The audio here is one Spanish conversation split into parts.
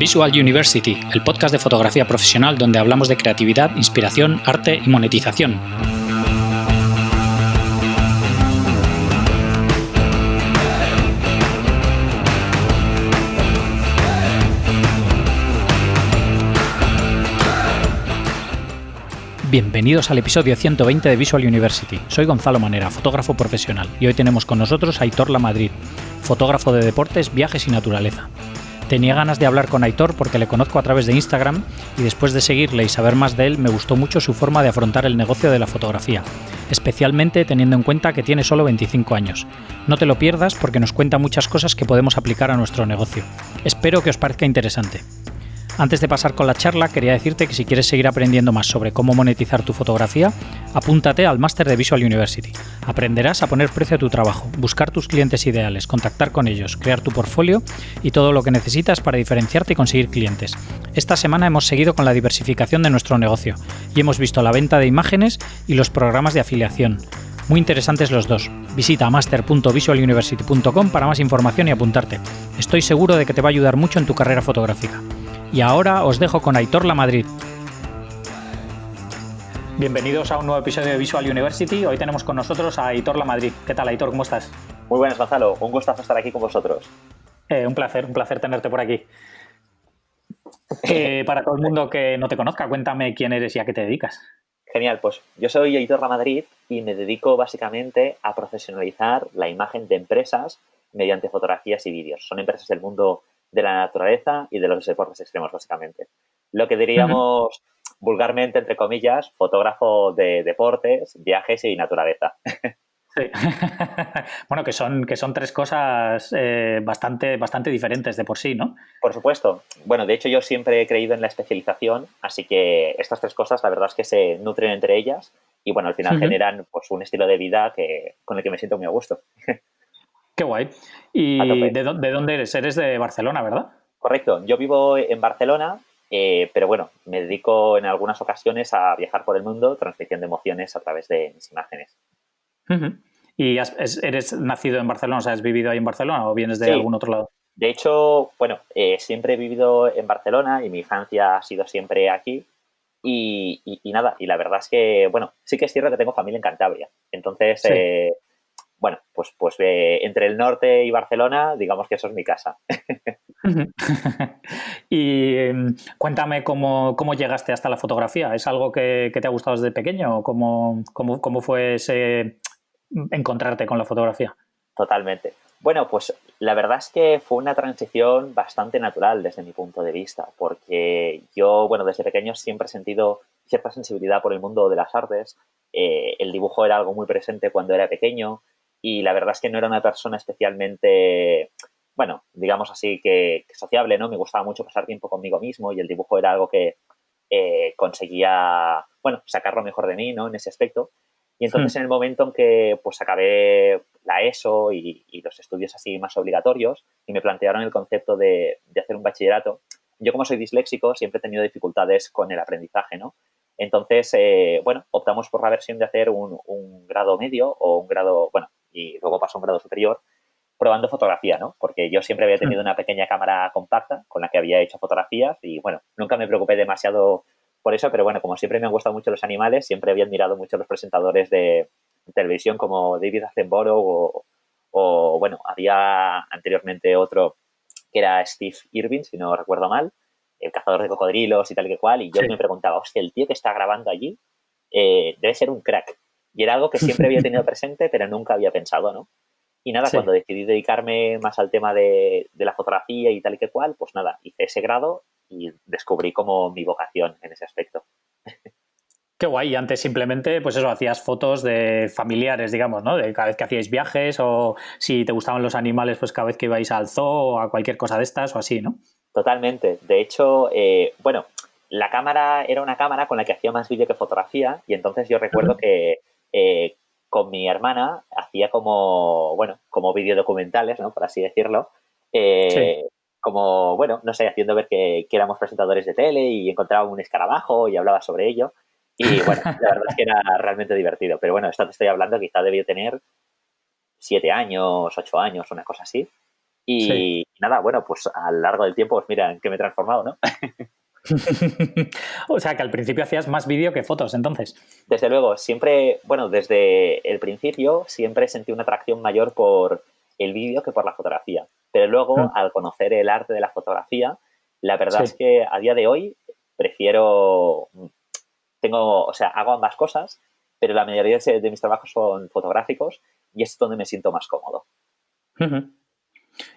Visual University, el podcast de fotografía profesional donde hablamos de creatividad, inspiración, arte y monetización. Bienvenidos al episodio 120 de Visual University. Soy Gonzalo Manera, fotógrafo profesional, y hoy tenemos con nosotros a Aitor Lamadrid, fotógrafo de deportes, viajes y naturaleza. Tenía ganas de hablar con Aitor porque le conozco a través de Instagram y después de seguirle y saber más de él me gustó mucho su forma de afrontar el negocio de la fotografía, especialmente teniendo en cuenta que tiene solo 25 años. No te lo pierdas porque nos cuenta muchas cosas que podemos aplicar a nuestro negocio. Espero que os parezca interesante. Antes de pasar con la charla, quería decirte que si quieres seguir aprendiendo más sobre cómo monetizar tu fotografía, apúntate al máster de Visual University. Aprenderás a poner precio a tu trabajo, buscar tus clientes ideales, contactar con ellos, crear tu portfolio y todo lo que necesitas para diferenciarte y conseguir clientes. Esta semana hemos seguido con la diversificación de nuestro negocio y hemos visto la venta de imágenes y los programas de afiliación. Muy interesantes los dos. Visita master.visualuniversity.com para más información y apuntarte. Estoy seguro de que te va a ayudar mucho en tu carrera fotográfica. Y ahora os dejo con Aitor Lamadrid. Bienvenidos a un nuevo episodio de Visual University. Hoy tenemos con nosotros a Aitor Lamadrid. ¿Qué tal, Aitor? ¿Cómo estás? Muy buenas, Gonzalo. Un gustazo estar aquí con vosotros. Un placer tenerte por aquí. Para todo el mundo que no te conozca, cuéntame quién eres y a qué te dedicas. Genial, pues yo soy Aitor Lamadrid y me dedico básicamente a profesionalizar la imagen de empresas mediante fotografías y vídeos. Son empresas del mundo de la naturaleza y de los deportes extremos, básicamente. Lo que diríamos vulgarmente, entre comillas, fotógrafo de deportes, viajes y naturaleza. Sí. Bueno, que son tres cosas bastante diferentes de por sí, ¿no? Por supuesto. Bueno, de hecho yo siempre he creído en la especialización, así que estas tres cosas la verdad es que se nutren entre ellas y bueno, al final generan pues un estilo de vida con el que me siento muy a gusto. Qué guay. ¿Y de dónde eres? Eres de Barcelona, ¿verdad? Correcto. Yo vivo en Barcelona, pero bueno, me dedico en algunas ocasiones a viajar por el mundo transmitiendo emociones a través de mis imágenes. ¿Y eres nacido en Barcelona? O sea, ¿has vivido ahí en Barcelona o vienes de algún otro lado? De hecho, bueno, siempre he vivido en Barcelona y mi infancia ha sido siempre aquí. Y nada, y la verdad es que, bueno, sí que es cierto que tengo familia en Cantabria. Entonces, sí. Bueno, pues entre el norte y Barcelona, digamos que eso es mi casa. Y cuéntame cómo llegaste hasta la fotografía. ¿Es algo que te ha gustado desde pequeño o cómo fue ese encontrarte con la fotografía? Totalmente. Bueno, pues la verdad es que fue una transición bastante natural desde mi punto de vista, porque yo, bueno, desde pequeño siempre he sentido cierta sensibilidad por el mundo de las artes. El dibujo era algo muy presente cuando era pequeño y la verdad es que no era una persona especialmente, bueno, digamos así, que sociable, ¿no? Me gustaba mucho pasar tiempo conmigo mismo y el dibujo era algo que conseguía, bueno, sacar lo mejor de mí, ¿no? En ese aspecto. Y entonces en el momento en que pues acabé la ESO y los estudios así más obligatorios y me plantearon el concepto de hacer un bachillerato, yo como soy disléxico siempre he tenido dificultades con el aprendizaje, ¿no? Entonces, bueno, optamos por la versión de hacer un grado medio o un grado, bueno, y luego pasó a un grado superior probando fotografía, ¿no? Porque yo siempre había tenido una pequeña cámara compacta con la que había hecho fotografías y, bueno, nunca me preocupé demasiado por eso, pero bueno, como siempre me han gustado mucho los animales, siempre había admirado mucho a los presentadores de televisión como David Attenborough o bueno, había anteriormente otro que era Steve Irwin, si no recuerdo mal, el cazador de cocodrilos y tal que cual, y yo me preguntaba, hostia, el tío que está grabando allí debe ser un crack. Y era algo que siempre había tenido presente, pero nunca había pensado, ¿no? Y nada, cuando decidí dedicarme más al tema de la fotografía y tal que cual, pues nada, hice ese grado y descubrí como mi vocación en ese aspecto. Qué guay. Antes simplemente, pues eso, hacías fotos de familiares, digamos, ¿no? De cada vez que hacíais viajes o si te gustaban los animales, pues cada vez que ibais al zoo o a cualquier cosa de estas o así, ¿no? Totalmente. De hecho, bueno, la cámara era una cámara con la que hacía más vídeo que fotografía y entonces yo recuerdo que con mi hermana hacía como, bueno, como videodocumentales, ¿no? Por así decirlo. Como, bueno, no sé, haciendo ver que éramos presentadores de tele y encontraba un escarabajo y hablaba sobre ello. Y bueno, la verdad es que era realmente divertido. Pero bueno, esto te estoy hablando, quizá debía tener 7 años, 8 años, una cosa así. Sí. Y nada, bueno, pues a lo largo del tiempo, pues mira en qué me he transformado, ¿no? O sea, que al principio hacías más vídeo que fotos, entonces. Desde luego, siempre, bueno, desde el principio siempre sentí una atracción mayor por el vídeo que por la fotografía. Pero luego, Mm. al conocer el arte de la fotografía, la verdad es Sí. que a día de hoy prefiero, o sea, hago ambas cosas, pero la mayoría de mis trabajos son fotográficos y es donde me siento más cómodo. Ujú.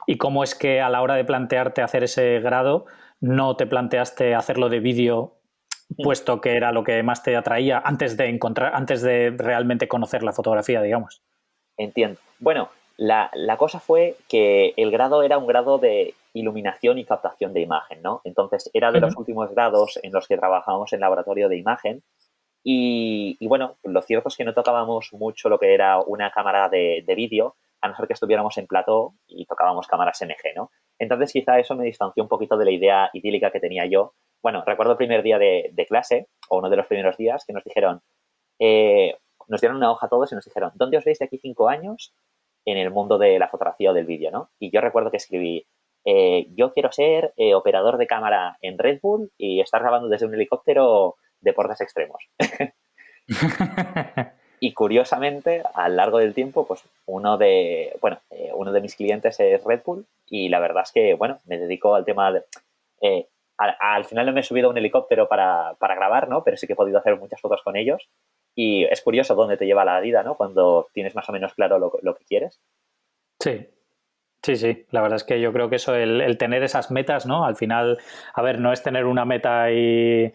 ¿Y cómo es que a la hora de plantearte hacer ese grado no te planteaste hacerlo de vídeo, puesto que era lo que más te atraía antes de realmente conocer la fotografía, digamos? Entiendo. Bueno, la cosa fue que el grado era un grado de iluminación y captación de imagen, ¿no? Entonces, era de los Ujú. últimos grados en los que trabajábamos en laboratorio de imagen. Y bueno, lo cierto es que no tocábamos mucho lo que era una cámara de vídeo, a no ser que estuviéramos en plató y tocábamos cámaras MG, ¿no? Entonces, quizá eso me distanció un poquito de la idea idílica que tenía yo. Bueno, recuerdo el primer día de clase, o uno de los primeros días, que nos dijeron, eh, nos dieron una hoja a todos y nos dijeron, ¿dónde os veis de aquí 5 años en el mundo de la fotografía o del vídeo, ¿no? Y yo recuerdo que escribí, yo quiero ser operador de cámara en Red Bull y estar grabando desde un helicóptero deportes extremos. Y curiosamente, a lo largo del tiempo, pues uno de mis clientes es Red Bull y la verdad es que, bueno, me dedico al tema de... eh, al final no me he subido a un helicóptero para grabar, ¿no? Pero sí que he podido hacer muchas fotos con ellos y es curioso dónde te lleva la vida, ¿no? Cuando tienes más o menos claro lo que quieres. Sí, sí, sí. La verdad es que yo creo que eso, el tener esas metas, ¿no? Al final, a ver, no es tener una meta y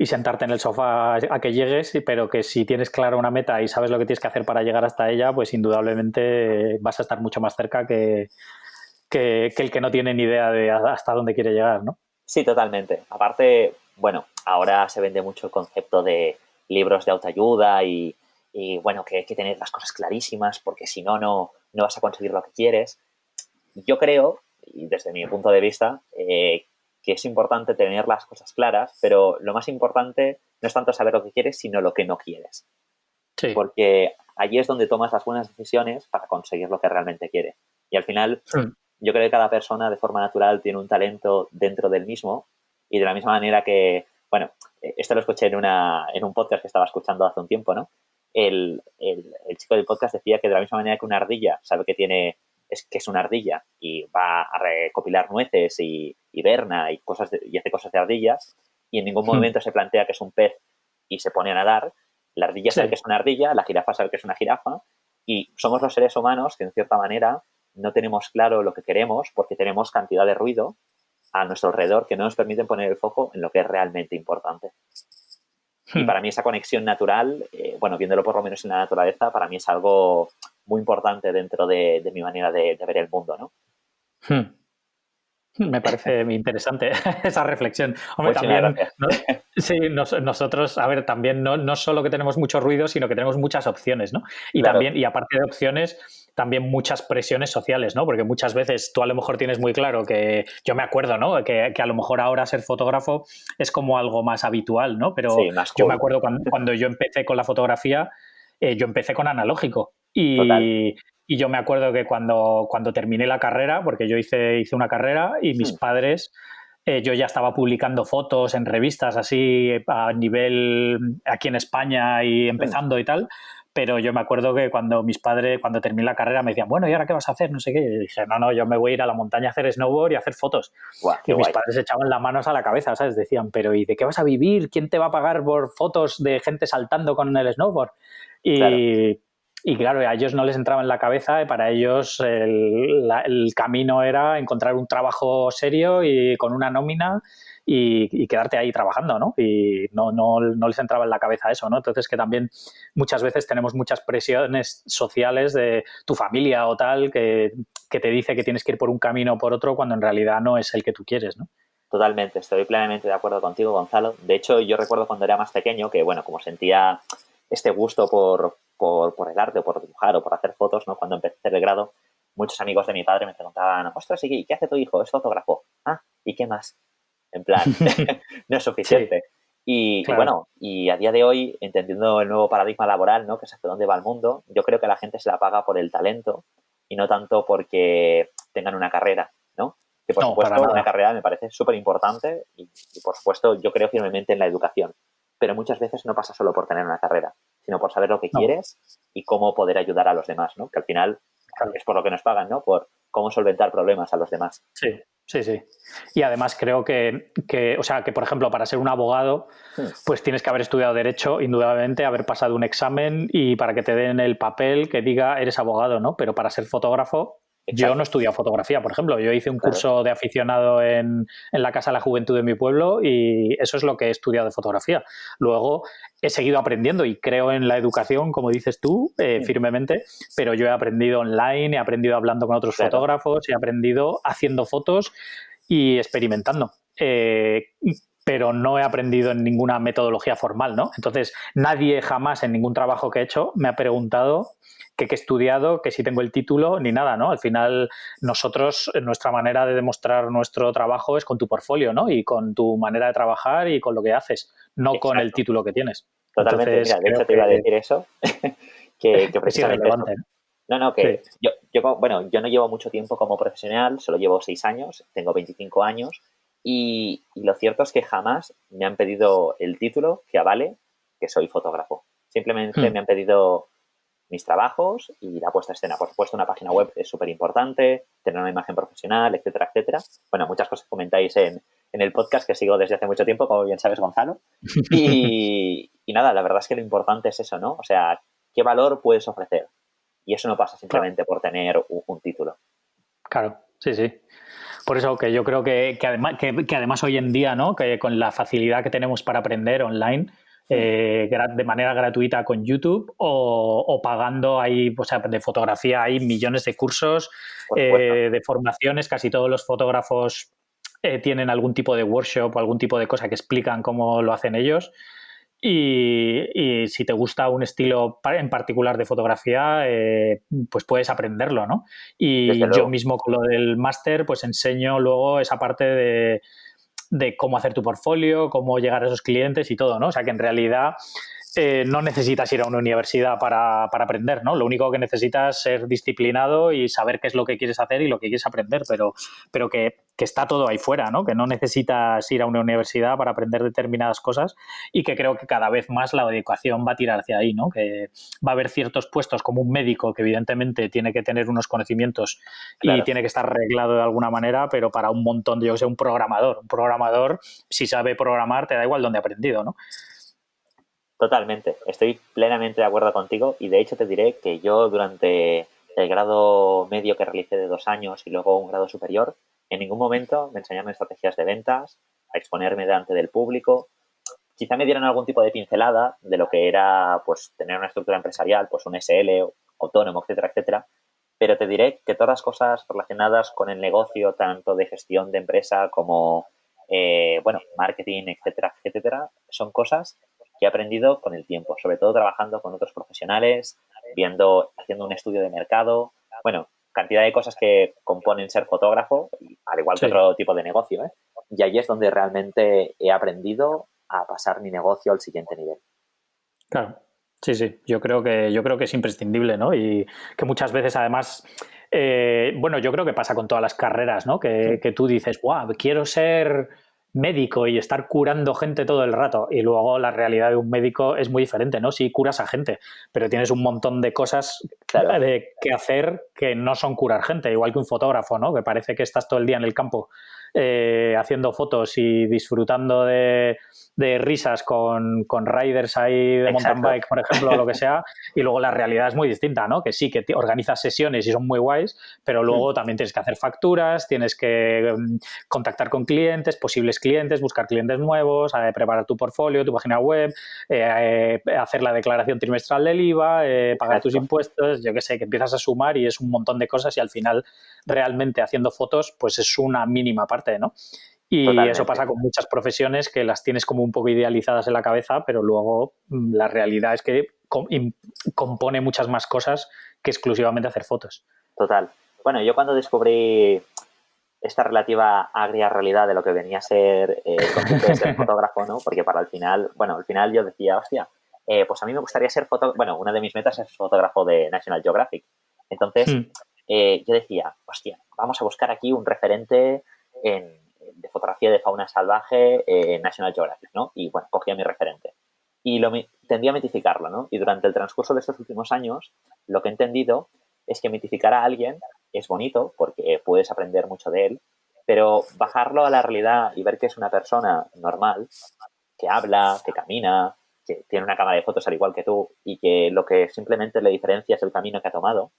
sentarte en el sofá a que llegues, pero que si tienes clara una meta y sabes lo que tienes que hacer para llegar hasta ella, pues indudablemente vas a estar mucho más cerca que el que no tiene ni idea de hasta dónde quiere llegar, ¿no? Sí, totalmente. Aparte, bueno, ahora se vende mucho el concepto de libros de autoayuda y bueno, que hay que tener las cosas clarísimas porque si no, no vas a conseguir lo que quieres. Yo creo, y desde mi punto de vista, que es importante tener las cosas claras, pero lo más importante no es tanto saber lo que quieres, sino lo que no quieres. Sí. Porque allí es donde tomas las buenas decisiones para conseguir lo que realmente quieres. Y al final, Mm. yo creo que cada persona de forma natural tiene un talento dentro del mismo y de la misma manera que, bueno, esto lo escuché en un podcast que estaba escuchando hace un tiempo, ¿no? El chico del podcast decía que de la misma manera que una ardilla sabe que es una ardilla y va a recopilar nueces y berna y hace cosas de ardillas y en ningún Mm. momento se plantea que es un pez y se pone a nadar, la ardilla sabe que Sí. es una ardilla, la jirafa sabe que es una jirafa y somos los seres humanos que en cierta manera no tenemos claro lo que queremos porque tenemos cantidad de ruido a nuestro alrededor que no nos permiten poner el foco en lo que es realmente importante. Y Mm. para mí esa conexión natural, bueno, viéndolo por lo menos en la naturaleza, para mí es algo muy importante dentro de mi manera de ver el mundo, ¿no? Mm. Me parece muy interesante esa reflexión. Hombre, Muchísimas también, gracias. ¿no? Sí, nosotros, a ver, también no solo que tenemos mucho ruido, sino que tenemos muchas opciones, ¿no? Y Claro. también, y aparte de opciones, también muchas presiones sociales, ¿no? Porque muchas veces tú a lo mejor tienes muy claro que, yo me acuerdo, ¿no? Que a lo mejor ahora ser fotógrafo es como algo más habitual, ¿no? Pero Sí, más yo me cool. acuerdo cuando yo empecé con la fotografía, yo empecé con analógico. Total. Y yo me acuerdo que cuando terminé la carrera, porque yo hice una carrera y mis Hmm. padres, yo ya estaba publicando fotos en revistas así a nivel aquí en España y Hmm. empezando y tal, pero yo me acuerdo que cuando mis padres, cuando terminé la carrera, me decían, bueno, ¿y ahora qué vas a hacer? No sé qué. Y yo dije, no, yo me voy a ir a la montaña a hacer snowboard y a hacer fotos. Guau, qué Y mis guay. padres echaban las manos a la cabeza, ¿sabes? Decían, pero ¿y de qué vas a vivir? ¿Quién te va a pagar por fotos de gente saltando con el snowboard? Claro. Y claro, a ellos no les entraba en la cabeza, para ellos el camino era encontrar un trabajo serio y con una nómina y quedarte ahí trabajando, ¿no? Y no les entraba en la cabeza eso, ¿no? Entonces que también muchas veces tenemos muchas presiones sociales de tu familia o tal que te dice que tienes que ir por un camino o por otro cuando en realidad no es el que tú quieres, ¿no? Totalmente, estoy plenamente de acuerdo contigo, Gonzalo. De hecho, yo recuerdo cuando era más pequeño que, bueno, como sentía este gusto por el arte o por dibujar o por hacer fotos, ¿no? Cuando empecé a hacer el grado, muchos amigos de mi padre me preguntaban, ostras, ¿y qué hace tu hijo? Es fotógrafo. Ah, ¿y qué más? En plan, no es Sí, suficiente. Y claro. bueno, y a día de hoy, entendiendo el nuevo paradigma laboral, ¿no? Que es hacia dónde va el mundo, yo creo que la gente se la paga por el talento y no tanto porque tengan una carrera, ¿no? Que por No, para supuesto una nada. carrera me parece súper importante y por supuesto yo creo firmemente en la educación, pero muchas veces no pasa solo por tener una carrera, sino por saber lo que No, quieres y cómo poder ayudar a los demás, ¿no? Que al final claro. es por lo que nos pagan, ¿no? Por cómo solventar problemas a los demás. Sí, sí, sí. Y además creo o sea, que por ejemplo, para ser un abogado, Hmm, pues tienes que haber estudiado Derecho, indudablemente, haber pasado un examen y para que te den el papel que diga eres abogado, ¿no? Pero para ser fotógrafo, yo no he exacto, estudiado fotografía, por ejemplo. Yo hice un claro. curso de aficionado en la Casa de la Juventud de mi pueblo y eso es lo que he estudiado de fotografía. Luego he seguido aprendiendo y creo en la educación, como dices tú, Hmm, firmemente, pero yo he aprendido online, he aprendido hablando con otros claro, fotógrafos, he aprendido haciendo fotos y experimentando. Pero no he aprendido en ninguna metodología formal, ¿no? Entonces, nadie jamás en ningún trabajo que he hecho me ha preguntado qué he estudiado, que si tengo el título, ni nada, ¿no? Al final, nosotros, nuestra manera de demostrar nuestro trabajo es con tu portfolio, ¿no? Y con tu manera de trabajar y con lo que haces, no con el exacto. título que tienes. Totalmente. Entonces, Mira, de creo hecho te que iba a decir eso, que es precisamente eso. irrelevante, ¿no? No, no, Sí. que bueno, yo no llevo mucho tiempo como profesional, solo llevo 6 años, tengo 25 años y lo cierto es que jamás me han pedido el título que avale que soy fotógrafo. Simplemente Hmm. me han pedido mis trabajos y la puesta a escena. Por supuesto, una página web es súper importante, tener una imagen profesional, etcétera, etcétera. Bueno, muchas cosas comentáis en el podcast que sigo desde hace mucho tiempo, como bien sabes, Gonzalo. Y nada, la verdad es que lo importante es eso, ¿no? O sea, ¿qué valor puedes ofrecer? Y eso no pasa Claro, simplemente por tener un título. claro, sí, sí. Por eso que yo creo que además hoy en día, ¿no? Que con la facilidad que tenemos para aprender online, Hmm, de manera gratuita con YouTube o pagando ahí, o sea, de fotografía hay millones de cursos, por supuesto. de formaciones, casi todos los fotógrafos tienen algún tipo de workshop o algún tipo de cosa que explican cómo lo hacen ellos. Y si te gusta un estilo en particular de fotografía, pues puedes aprenderlo, ¿no? Desde Y yo luego. mismo con lo del máster, pues enseño luego esa parte de cómo hacer tu portfolio, cómo llegar a esos clientes y todo, ¿no? O sea que en realidad no necesitas ir a una universidad para aprender, ¿no? Lo único que necesitas es ser disciplinado y saber qué es lo que quieres hacer y lo que quieres aprender, pero que está todo ahí fuera, ¿no? Que no necesitas ir a una universidad para aprender determinadas cosas y que creo que cada vez más la educación va a tirar hacia ahí, ¿no? Que va a haber ciertos puestos como un médico que evidentemente tiene que tener unos conocimientos y Claro, tiene que estar arreglado de alguna manera, pero para un montón de, yo que sé, un programador, si sabe programar, te da igual dónde ha aprendido, ¿no? totalmente. Estoy plenamente de acuerdo contigo y de hecho te diré que yo durante el grado medio que realicé de 2 años y luego un grado superior, en ningún momento me enseñaron estrategias de ventas, a exponerme delante del público. Quizá me dieron algún tipo de pincelada de lo que era pues tener una estructura empresarial, pues un SL, autónomo, etcétera, etcétera. Pero te diré que todas las cosas relacionadas con el negocio, tanto de gestión de empresa como, bueno, marketing, etcétera, etcétera, son cosas que he aprendido con el tiempo, sobre todo trabajando con otros profesionales, haciendo un estudio de mercado, bueno, cantidad de cosas que componen ser fotógrafo, al igual que Sí, otro tipo de negocio, ¿eh? Y ahí es donde realmente he aprendido a pasar mi negocio al siguiente nivel. claro. Sí, sí, yo creo que es imprescindible, ¿no? Y que muchas veces además, bueno, yo creo que pasa con todas las carreras, ¿no? Hmm, Que tú dices, wow, quiero ser médico y estar curando gente todo el rato. Y luego la realidad de un médico es muy diferente, ¿no? Sí, curas a gente, pero tienes un montón de cosas claro, que hacer que no son curar gente, igual que un fotógrafo, ¿no? Que parece que estás todo el día en el campo haciendo fotos y disfrutando de risas con riders ahí de mountain exacto, bike, por ejemplo, o lo que sea, y luego la realidad es muy distinta, ¿no? Que sí, que organizas sesiones y son muy guays, pero hmm, luego también tienes que hacer facturas, tienes que contactar con clientes, posibles clientes, buscar clientes nuevos, preparar tu portfolio, tu página web, hacer la declaración trimestral del IVA, pagar tus exacto, impuestos, yo qué sé, que empiezas a sumar y es un montón de cosas y al final realmente haciendo fotos pues es una mínima parte, ¿no? Y eso totalmente. pasa con muchas profesiones que las tienes como un poco idealizadas en la cabeza, pero luego la realidad es que compone muchas más cosas que exclusivamente hacer fotos. Total. Bueno, yo cuando descubrí esta relativa agria realidad de lo que venía a ser el concepto de ser fotógrafo, ¿no? Porque para el final, bueno, al final yo decía, hostia, pues a mí me gustaría ser fotógrafo, bueno, una de mis metas es fotógrafo de National Geographic. Entonces, yo decía, hostia, vamos a buscar aquí un referente de fotografía de fauna salvaje en National Geographic, ¿no? Y bueno, cogía mi referente. Y tendía a mitificarlo, ¿no? Y durante el transcurso de estos últimos años, lo que he entendido es que mitificar a alguien es bonito porque puedes aprender mucho de él, pero bajarlo a la realidad y ver que es una persona normal, que habla, que camina, que tiene una cámara de fotos al igual que tú y que lo que simplemente le diferencia es el camino que ha tomado,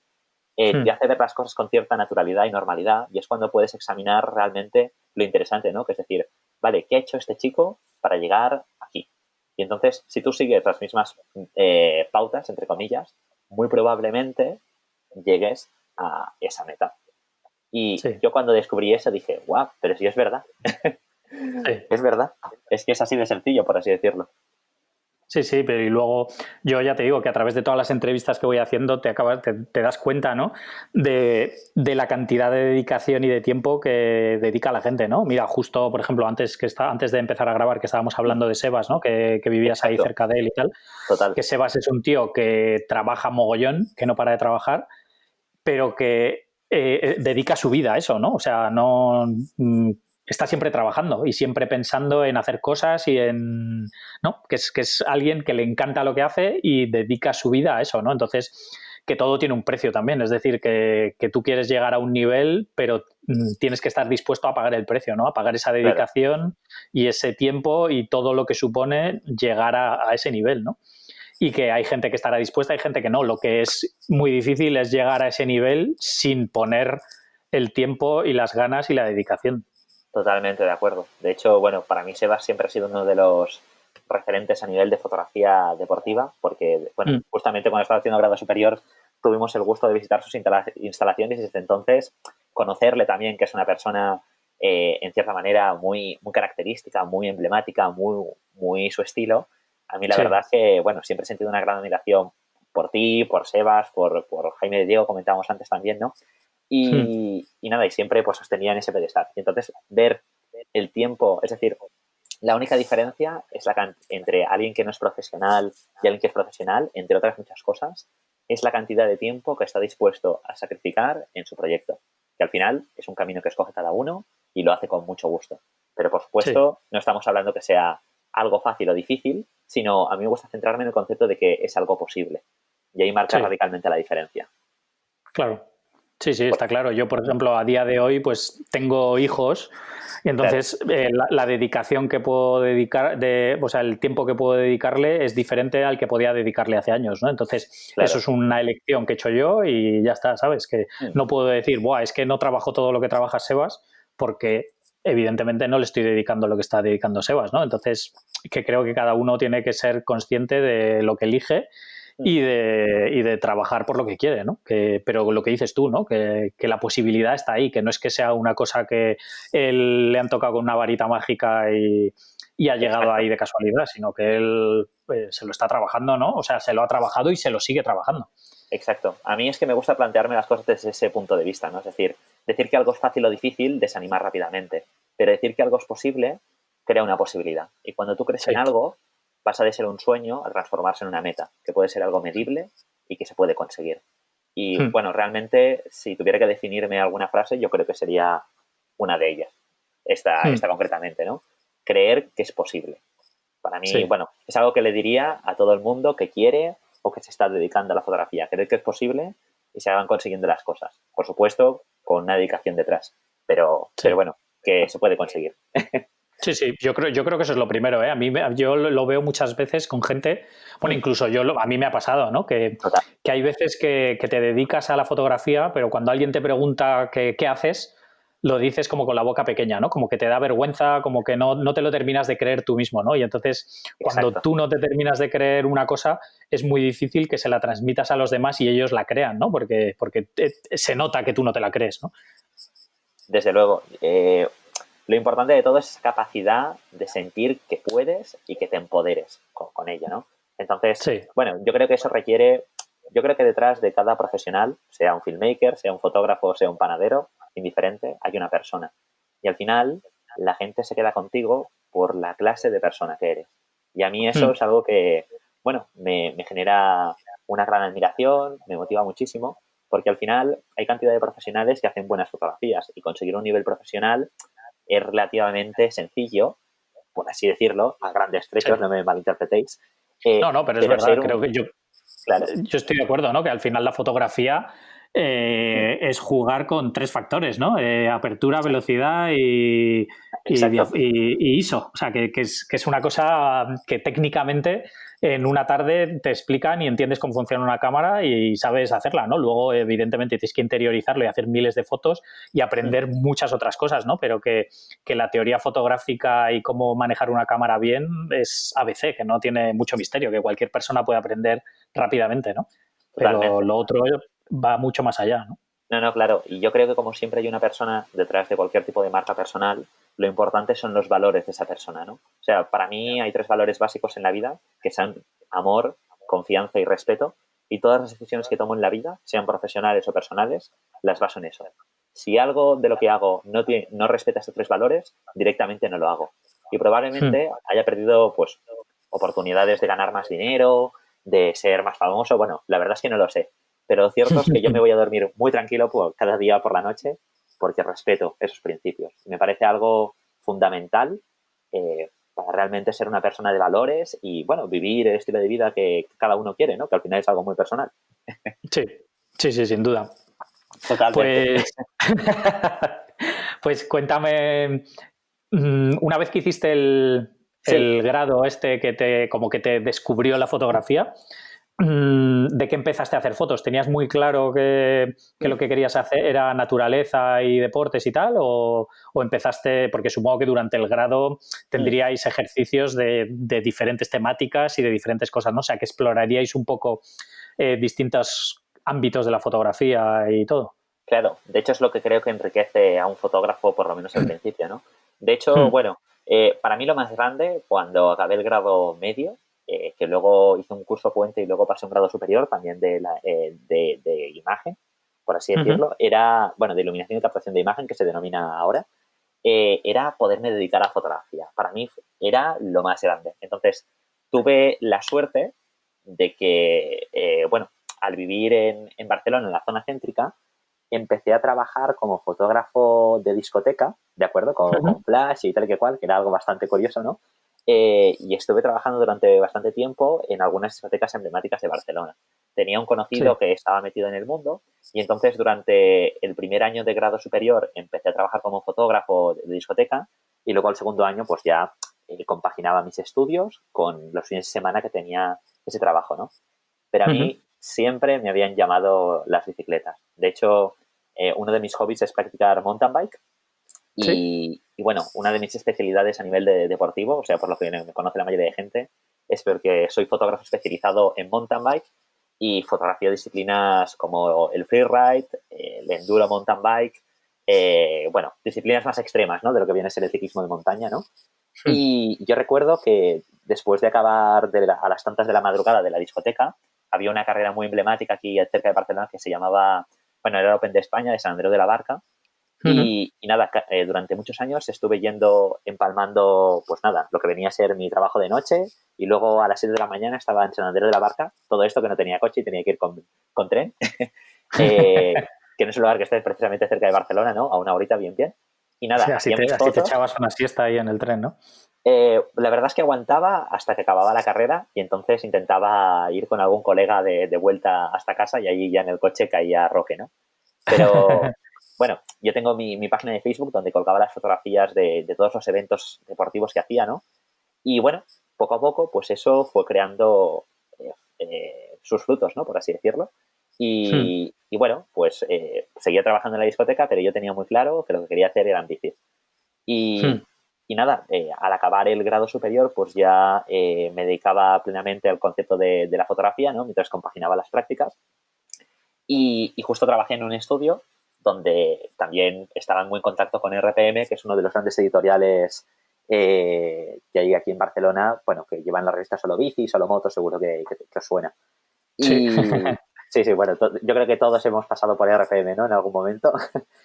te hace ver las cosas con cierta naturalidad y normalidad y es cuando puedes examinar realmente lo interesante, ¿no? Que es decir, vale, ¿qué ha hecho este chico para llegar aquí? Y entonces, si tú sigues las mismas pautas, entre comillas, muy probablemente llegues a esa meta. Y Sí, yo cuando descubrí eso dije, guau, pero si es verdad. sí. Es verdad. Es que es así de sencillo, por así decirlo. Sí, sí, pero y luego yo ya te digo que a través de todas las entrevistas que voy haciendo te das cuenta, ¿no? De la cantidad de dedicación y de tiempo que dedica la gente, ¿no? Mira, justo, por ejemplo, antes de empezar a grabar, que estábamos hablando de Sebas, ¿no? Que vivías ahí Exacto. cerca de él y tal, Total. que Sebas es un tío que trabaja mogollón, que no para de trabajar, pero que dedica su vida a eso, ¿no? O sea, no está siempre trabajando y siempre pensando en hacer cosas y en, ¿no? Que es alguien que le encanta lo que hace y dedica su vida a eso, ¿no? Entonces, que todo tiene un precio también, es decir, que tú quieres llegar a un nivel, pero tienes que estar dispuesto a pagar el precio, ¿no? A pagar esa Claro. dedicación y ese tiempo y todo lo que supone llegar a ese nivel, ¿no? Y que hay gente que estará dispuesta, hay gente que no. Lo que es muy difícil es llegar a ese nivel sin poner el tiempo y las ganas y la dedicación. Totalmente de acuerdo. De hecho, bueno, para mí Sebas siempre ha sido uno de los referentes a nivel de fotografía deportiva, porque, bueno, Mm. justamente cuando estaba haciendo grado superior tuvimos el gusto de visitar sus instalaciones y desde entonces conocerle también, que es una persona, en cierta manera, muy característica, muy emblemática, muy su estilo. A mí la Sí. verdad es que, bueno, siempre he sentido una gran admiración por ti, por Sebas, por Jaime de Diego, comentábamos antes también, ¿no? Mm. Y nada, y siempre pues sostenía en ese pedestal. Y entonces ver el tiempo, es decir, la única diferencia es entre alguien que no es profesional y alguien que es profesional, entre otras muchas cosas, es la cantidad de tiempo que está dispuesto a sacrificar en su proyecto. Que al final es un camino que escoge cada uno y lo hace con mucho gusto. Pero por Sí, supuesto, no estamos hablando que sea algo fácil o difícil, sino a mí me gusta centrarme en el concepto de que es algo posible. Y ahí marca sí, radicalmente la diferencia. claro. Sí, sí, Por- está claro. Yo, por ejemplo, a día de hoy, pues tengo hijos y claro, entonces la dedicación que puedo dedicar, o sea, el tiempo que puedo dedicarle es diferente al que podía dedicarle hace años, ¿no? Entonces, eso claro. es una elección que he hecho yo y ya está, ¿sabes? Que Mm. no puedo decir, buah, es que no trabajo todo lo que trabaja Sebas, porque evidentemente no le estoy dedicando lo que está dedicando Sebas, ¿no? Entonces, que creo que cada uno tiene que ser consciente de lo que elige Mm. y de trabajar por lo que quiere, ¿no? Pero lo que dices tú, ¿no? Que la posibilidad está ahí, que no es que sea una cosa que él le han tocado con una varita mágica y ha llegado Exacto, ahí de casualidad, sino que él se lo está trabajando, ¿no? O sea, se lo ha trabajado y se lo sigue trabajando. exacto. A mí es que me gusta plantearme las cosas desde ese punto de vista, ¿no? Es decir que algo es fácil o difícil desanimar rápidamente, pero decir que algo es posible crea una posibilidad. Y cuando tú crees en Sí. algo, pasa de ser un sueño a transformarse en una meta, que puede ser algo medible y que se puede conseguir. Y Hmm. bueno, realmente, si tuviera que definirme alguna frase, yo creo que sería una de ellas, Hmm. esta concretamente, ¿no? Creer que es posible. Para mí, Sí. bueno, es algo que le diría a todo el mundo que quiere o que se está dedicando a la fotografía. Creer que es posible y se hagan consiguiendo las cosas. Por supuesto, con una dedicación detrás. Pero Sí. bueno, que se puede conseguir. Sí, sí, yo creo que eso es lo primero, ¿eh? Yo lo veo muchas veces con gente, bueno, Mm. incluso a mí me ha pasado, ¿no? Total. Que hay veces que te dedicas a la fotografía, pero cuando alguien te pregunta qué haces, lo dices como con la boca pequeña, ¿no? Como que te da vergüenza, como que no te lo terminas de creer tú mismo, ¿no? Y entonces, cuando Exacto. tú no te terminas de creer una cosa, es muy difícil que se la transmitas a los demás y ellos la crean, ¿no? Porque se nota que tú no te la crees, ¿no? Desde luego. Lo importante de todo es esa capacidad de sentir que puedes y que te empoderes con ello, ¿no? Entonces, Sí. bueno, yo creo que eso requiere, yo creo que detrás de cada profesional, sea un filmmaker, sea un fotógrafo, sea un panadero, indiferente, hay una persona. Y al final, la gente se queda contigo por la clase de persona que eres. Y a mí eso Mm. es algo que, bueno, me genera una gran admiración, me motiva muchísimo. porque al final hay cantidad de profesionales que hacen buenas fotografías y conseguir un nivel profesional es relativamente sencillo, por así decirlo, a grandes Sí. trechos, no me malinterpretéis. No, pero es Pero verdad, ser creo que un... Claro, yo estoy de acuerdo, ¿no? Que al final la fotografía es jugar con 3 factores, ¿no? Apertura, velocidad exacto, y ISO. O sea, que es una cosa que técnicamente en una tarde te explican y entiendes cómo funciona una cámara y sabes hacerla, ¿no? Luego, evidentemente, tienes que interiorizarlo y hacer miles de fotos y aprender muchas otras cosas, ¿no? Pero que la teoría fotográfica y cómo manejar una cámara bien es ABC, que no tiene mucho misterio, que cualquier persona puede aprender rápidamente, ¿no? Pero totalmente. lo otro va mucho más allá, ¿no? No, no, claro. Y yo creo que como siempre hay una persona detrás de cualquier tipo de marca personal, lo importante son los valores de esa persona, ¿no? O sea, para mí hay 3 valores básicos en la vida, que son amor, confianza y respeto. Y todas las decisiones que tomo en la vida, sean profesionales o personales, las baso en eso. Si algo de lo que hago no respeta estos 3 valores, directamente no lo hago. Y probablemente haya perdido, pues, oportunidades de ganar más dinero, de ser más famoso. Bueno, la verdad es que no lo sé. Pero cierto es que yo me voy a dormir muy tranquilo cada día por la noche porque respeto esos principios. Me parece algo fundamental para realmente ser una persona de valores y, bueno, vivir el estilo de vida que cada uno quiere, ¿no? Que al final es algo muy personal. Sí, sí, sí, sin duda. Totalmente. Pues, pues cuéntame, una vez que hiciste Sí. el grado este que como que te descubrió la fotografía, ¿de qué empezaste a hacer fotos? ¿Tenías muy claro que lo que querías hacer era naturaleza y deportes y tal? ¿O empezaste, porque supongo que durante el grado tendríais ejercicios de diferentes temáticas y de diferentes cosas, ¿no? O sea, que exploraríais un poco distintos ámbitos de la fotografía y todo. Claro, de hecho es lo que creo que enriquece a un fotógrafo, por lo menos al principio, ¿no? De hecho, bueno, para mí lo más grande, cuando acabé el grado medio, que luego hice un curso puente y luego pasé a un grado superior también de imagen, por así decirlo, era, bueno, de iluminación y captación de imagen, que se denomina ahora, era poderme dedicar a la fotografía. Para mí era lo más grande. Entonces, tuve la suerte de que, bueno, al vivir en Barcelona, en la zona céntrica, empecé a trabajar como fotógrafo de discoteca, ¿de acuerdo? Con flash y tal que cual, que era algo bastante curioso, ¿no? Y estuve trabajando durante bastante tiempo en algunas discotecas emblemáticas de Barcelona. Tenía un Sí. conocido que estaba metido en el mundo y entonces durante el primer año de grado superior empecé a trabajar como fotógrafo de discoteca y luego al segundo año pues ya compaginaba mis estudios con los fines de semana que tenía ese trabajo, ¿no? Pero a mí siempre me habían llamado las bicicletas. De hecho, uno de mis hobbies es practicar mountain bike Sí. y, bueno, una de mis especialidades a nivel deportivo, o sea, por lo que me conoce la mayoría de gente, es porque soy fotógrafo especializado en mountain bike y fotografía disciplinas como el freeride, el enduro mountain bike, bueno, disciplinas más extremas, ¿no? De lo que viene a ser el ciclismo de montaña, ¿no? Y yo recuerdo que después de acabar a las tantas de la madrugada de la discoteca, había una carrera muy emblemática aquí cerca de Barcelona que se llamaba, bueno, era el Open de España, de San Andreu de la Barca. Y nada, durante muchos años estuve yendo, empalmando, pues nada, lo que venía a ser mi trabajo de noche y luego a las 7 de la mañana estaba en San Andreu de la Barca, todo esto que no tenía coche y tenía que ir con tren, que no es un lugar que esté precisamente cerca de Barcelona, ¿no? A una horita bien, bien. Y nada, Sí, hacía mis así te fotos. echabas una siesta ahí en el tren, ¿no? La verdad es que aguantaba hasta que acababa la carrera y entonces intentaba ir con algún colega de vuelta hasta casa y allí ya en el coche caía Roque, ¿no? Pero bueno, yo tengo mi página de Facebook donde colgaba las fotografías de todos los eventos deportivos que hacía, ¿no? Y bueno, poco a poco, pues eso fue creando sus frutos, ¿no? Por así decirlo. Y bueno, pues seguía trabajando en la discoteca, pero yo tenía muy claro que lo que quería hacer eran bicis. Y, y nada, al acabar el grado superior, pues ya me dedicaba plenamente al concepto de la fotografía, ¿no? Mientras compaginaba las prácticas. Y justo trabajé en un estudio donde también estaba muy en contacto con RPM, que es uno de los grandes editoriales que hay aquí en Barcelona, bueno, que llevan la revista Solo Bici, Solo Moto, seguro que os suena. Sí. Y sí, sí, bueno, yo creo que todos hemos pasado por RPM, ¿no? En algún momento.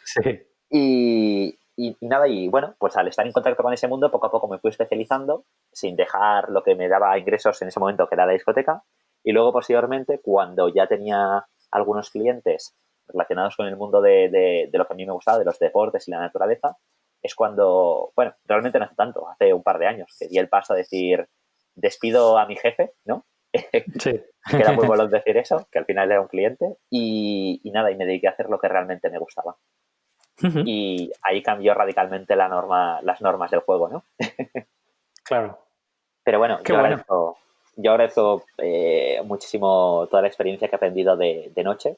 Sí. Y nada, y bueno, pues al estar en contacto con ese mundo, poco a poco me fui especializando, sin dejar lo que me daba ingresos en ese momento, que era la discoteca. Y luego, posteriormente, cuando ya tenía algunos clientes relacionados con el mundo de lo que a mí me gustaba, de los deportes y la naturaleza, es cuando, bueno, realmente no hace tanto, hace un par de años, que di el paso a decir, despido a mi jefe, ¿no? Sí. Me queda muy bueno decir eso, que al final era un cliente, nada, y me dediqué a hacer lo que realmente me gustaba. Y ahí cambió radicalmente las normas del juego, ¿no? Claro. Pero bueno, Qué bueno. yo agradezco muchísimo toda la experiencia que he aprendido de noche.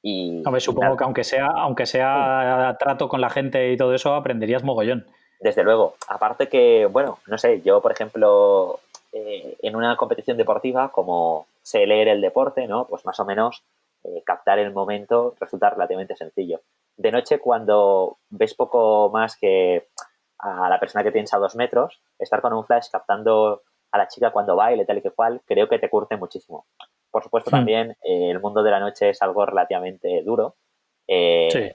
Hombre, Y supongo nada, que aunque sea trato con la gente y todo eso, aprenderías mogollón. desde luego. Aparte que, bueno, no sé, yo, por ejemplo, en una competición deportiva, como sé leer el deporte, ¿no? Pues más o menos captar el momento resulta relativamente sencillo. De noche, cuando ves poco más que a la persona que tienes a 2 metros, estar con un flash captando a la chica cuando baile, tal y que cual, creo que te curte muchísimo. Por supuesto, también el mundo de la noche es algo relativamente duro. Sí.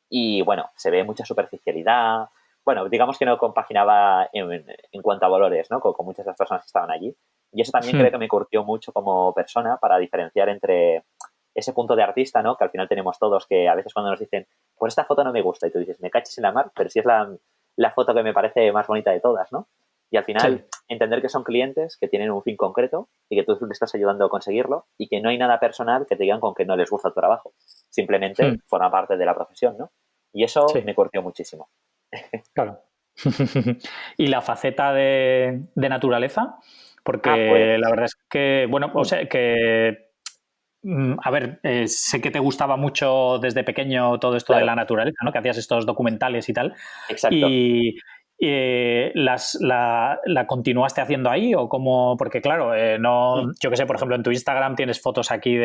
Y bueno, se ve mucha superficialidad. Bueno, digamos que no compaginaba en cuanto a valores, ¿no? Con muchas de las personas que estaban allí. Y eso también creo que me curtió mucho como persona para diferenciar entre ese punto de artista, ¿no? Que al final tenemos todos, que a veces cuando nos dicen, pues esta foto no me gusta, y tú dices, me caches en la mar, pero si es la foto que me parece más bonita de todas, ¿no? Y al Sí. final, entender que son clientes que tienen un fin concreto y que tú les estás ayudando a conseguirlo y que no hay nada personal que te digan con que no les gusta tu trabajo. Simplemente forma parte de la profesión, ¿no? Y eso Sí, me curtió muchísimo. claro. Y la faceta de naturaleza, Ah, pues... porque la verdad es que, bueno, o sea, que, a ver, sé que te gustaba mucho desde pequeño todo esto de Claro, la naturaleza, ¿no? Que hacías estos documentales y tal. exacto. Y, ¿la continuaste haciendo ahí o cómo? Porque claro, no, yo qué sé, por ejemplo, en tu Instagram tienes fotos aquí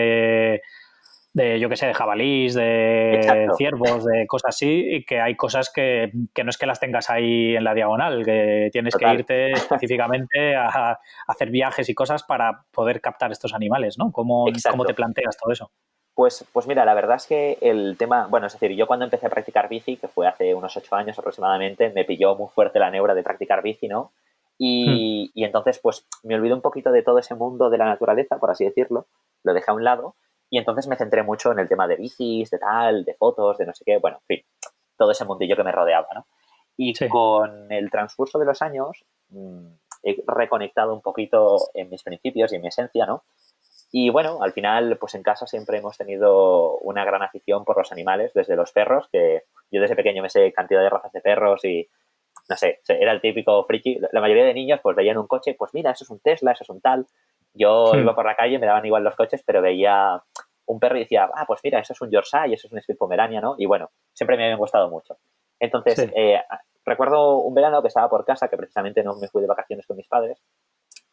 yo qué sé, de jabalís, de Exacto, ciervos, de cosas así, y que hay cosas que no es que las tengas ahí en la diagonal, que tienes que total. irte específicamente a hacer viajes y cosas para poder captar estos animales, ¿no? ¿Cómo te Exacto. planteas todo eso? Pues mira, la verdad es que el tema, bueno, es decir, yo cuando empecé a practicar bici, que fue hace unos 8 años aproximadamente, me pilló muy fuerte la neura de practicar bici, ¿no? Y entonces, pues me olvidé un poquito de todo ese mundo de la naturaleza, por así decirlo, lo dejé a un lado, y entonces me centré mucho en el tema de bicis, de tal, de fotos, de no sé qué, bueno, en fin, todo ese mundillo que me rodeaba, ¿no? Y Sí. con el transcurso de los años he reconectado un poquito en mis principios y en mi esencia, ¿no? Y bueno, al final, pues en casa siempre hemos tenido una gran afición por los animales, desde los perros, que yo desde pequeño me sé cantidad de razas de perros y, no sé, era el típico friki. La mayoría de niños pues veían un coche, pues mira, eso es un Tesla, eso es un tal. Yo iba por la calle, me daban igual los coches, pero veía un perro y decía, ah, pues mira, eso es un Yorkshire y eso es un Spitz Pomerania, ¿no? Y bueno, siempre me habían gustado mucho. Entonces, Sí. recuerdo un verano que estaba por casa, que precisamente no me fui de vacaciones con mis padres,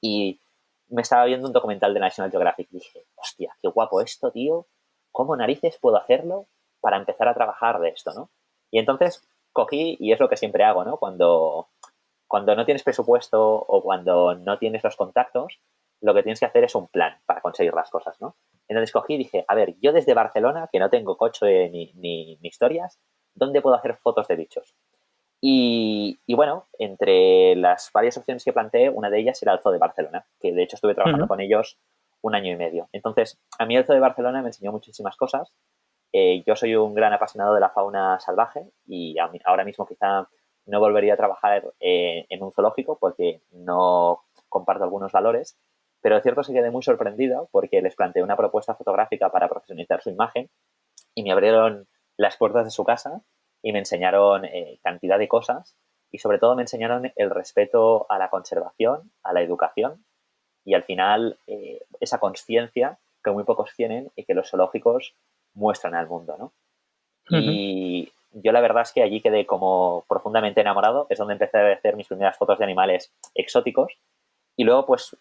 y me estaba viendo un documental de National Geographic y dije, hostia, qué guapo esto, tío. ¿Cómo narices puedo hacerlo para empezar a trabajar de esto, no? Y entonces cogí, y es lo que siempre hago, ¿no? Cuando no tienes presupuesto o cuando no tienes los contactos, lo que tienes que hacer es un plan para conseguir las cosas, ¿no? Entonces cogí y dije, a ver, yo desde Barcelona, que no tengo coche ni historias, ¿dónde puedo hacer fotos de bichos? Y bueno, entre las varias opciones que planteé, una de ellas era el Zoo de Barcelona, que de hecho estuve trabajando con ellos 1 año y medio. Entonces, a mí el Zoo de Barcelona me enseñó muchísimas cosas. Yo soy un gran apasionado de la fauna salvaje y ahora mismo quizá no volvería a trabajar en un zoológico porque no comparto algunos valores, pero es cierto que quedé muy sorprendido porque les planteé una propuesta fotográfica para profesionalizar su imagen y me abrieron las puertas de su casa y me enseñaron cantidad de cosas y sobre todo me enseñaron el respeto a la conservación, a la educación y al final esa conciencia que muy pocos tienen y que los zoológicos muestran al mundo, ¿no? Y yo la verdad es que allí quedé como profundamente enamorado, es donde empecé a hacer mis primeras fotos de animales exóticos y luego pues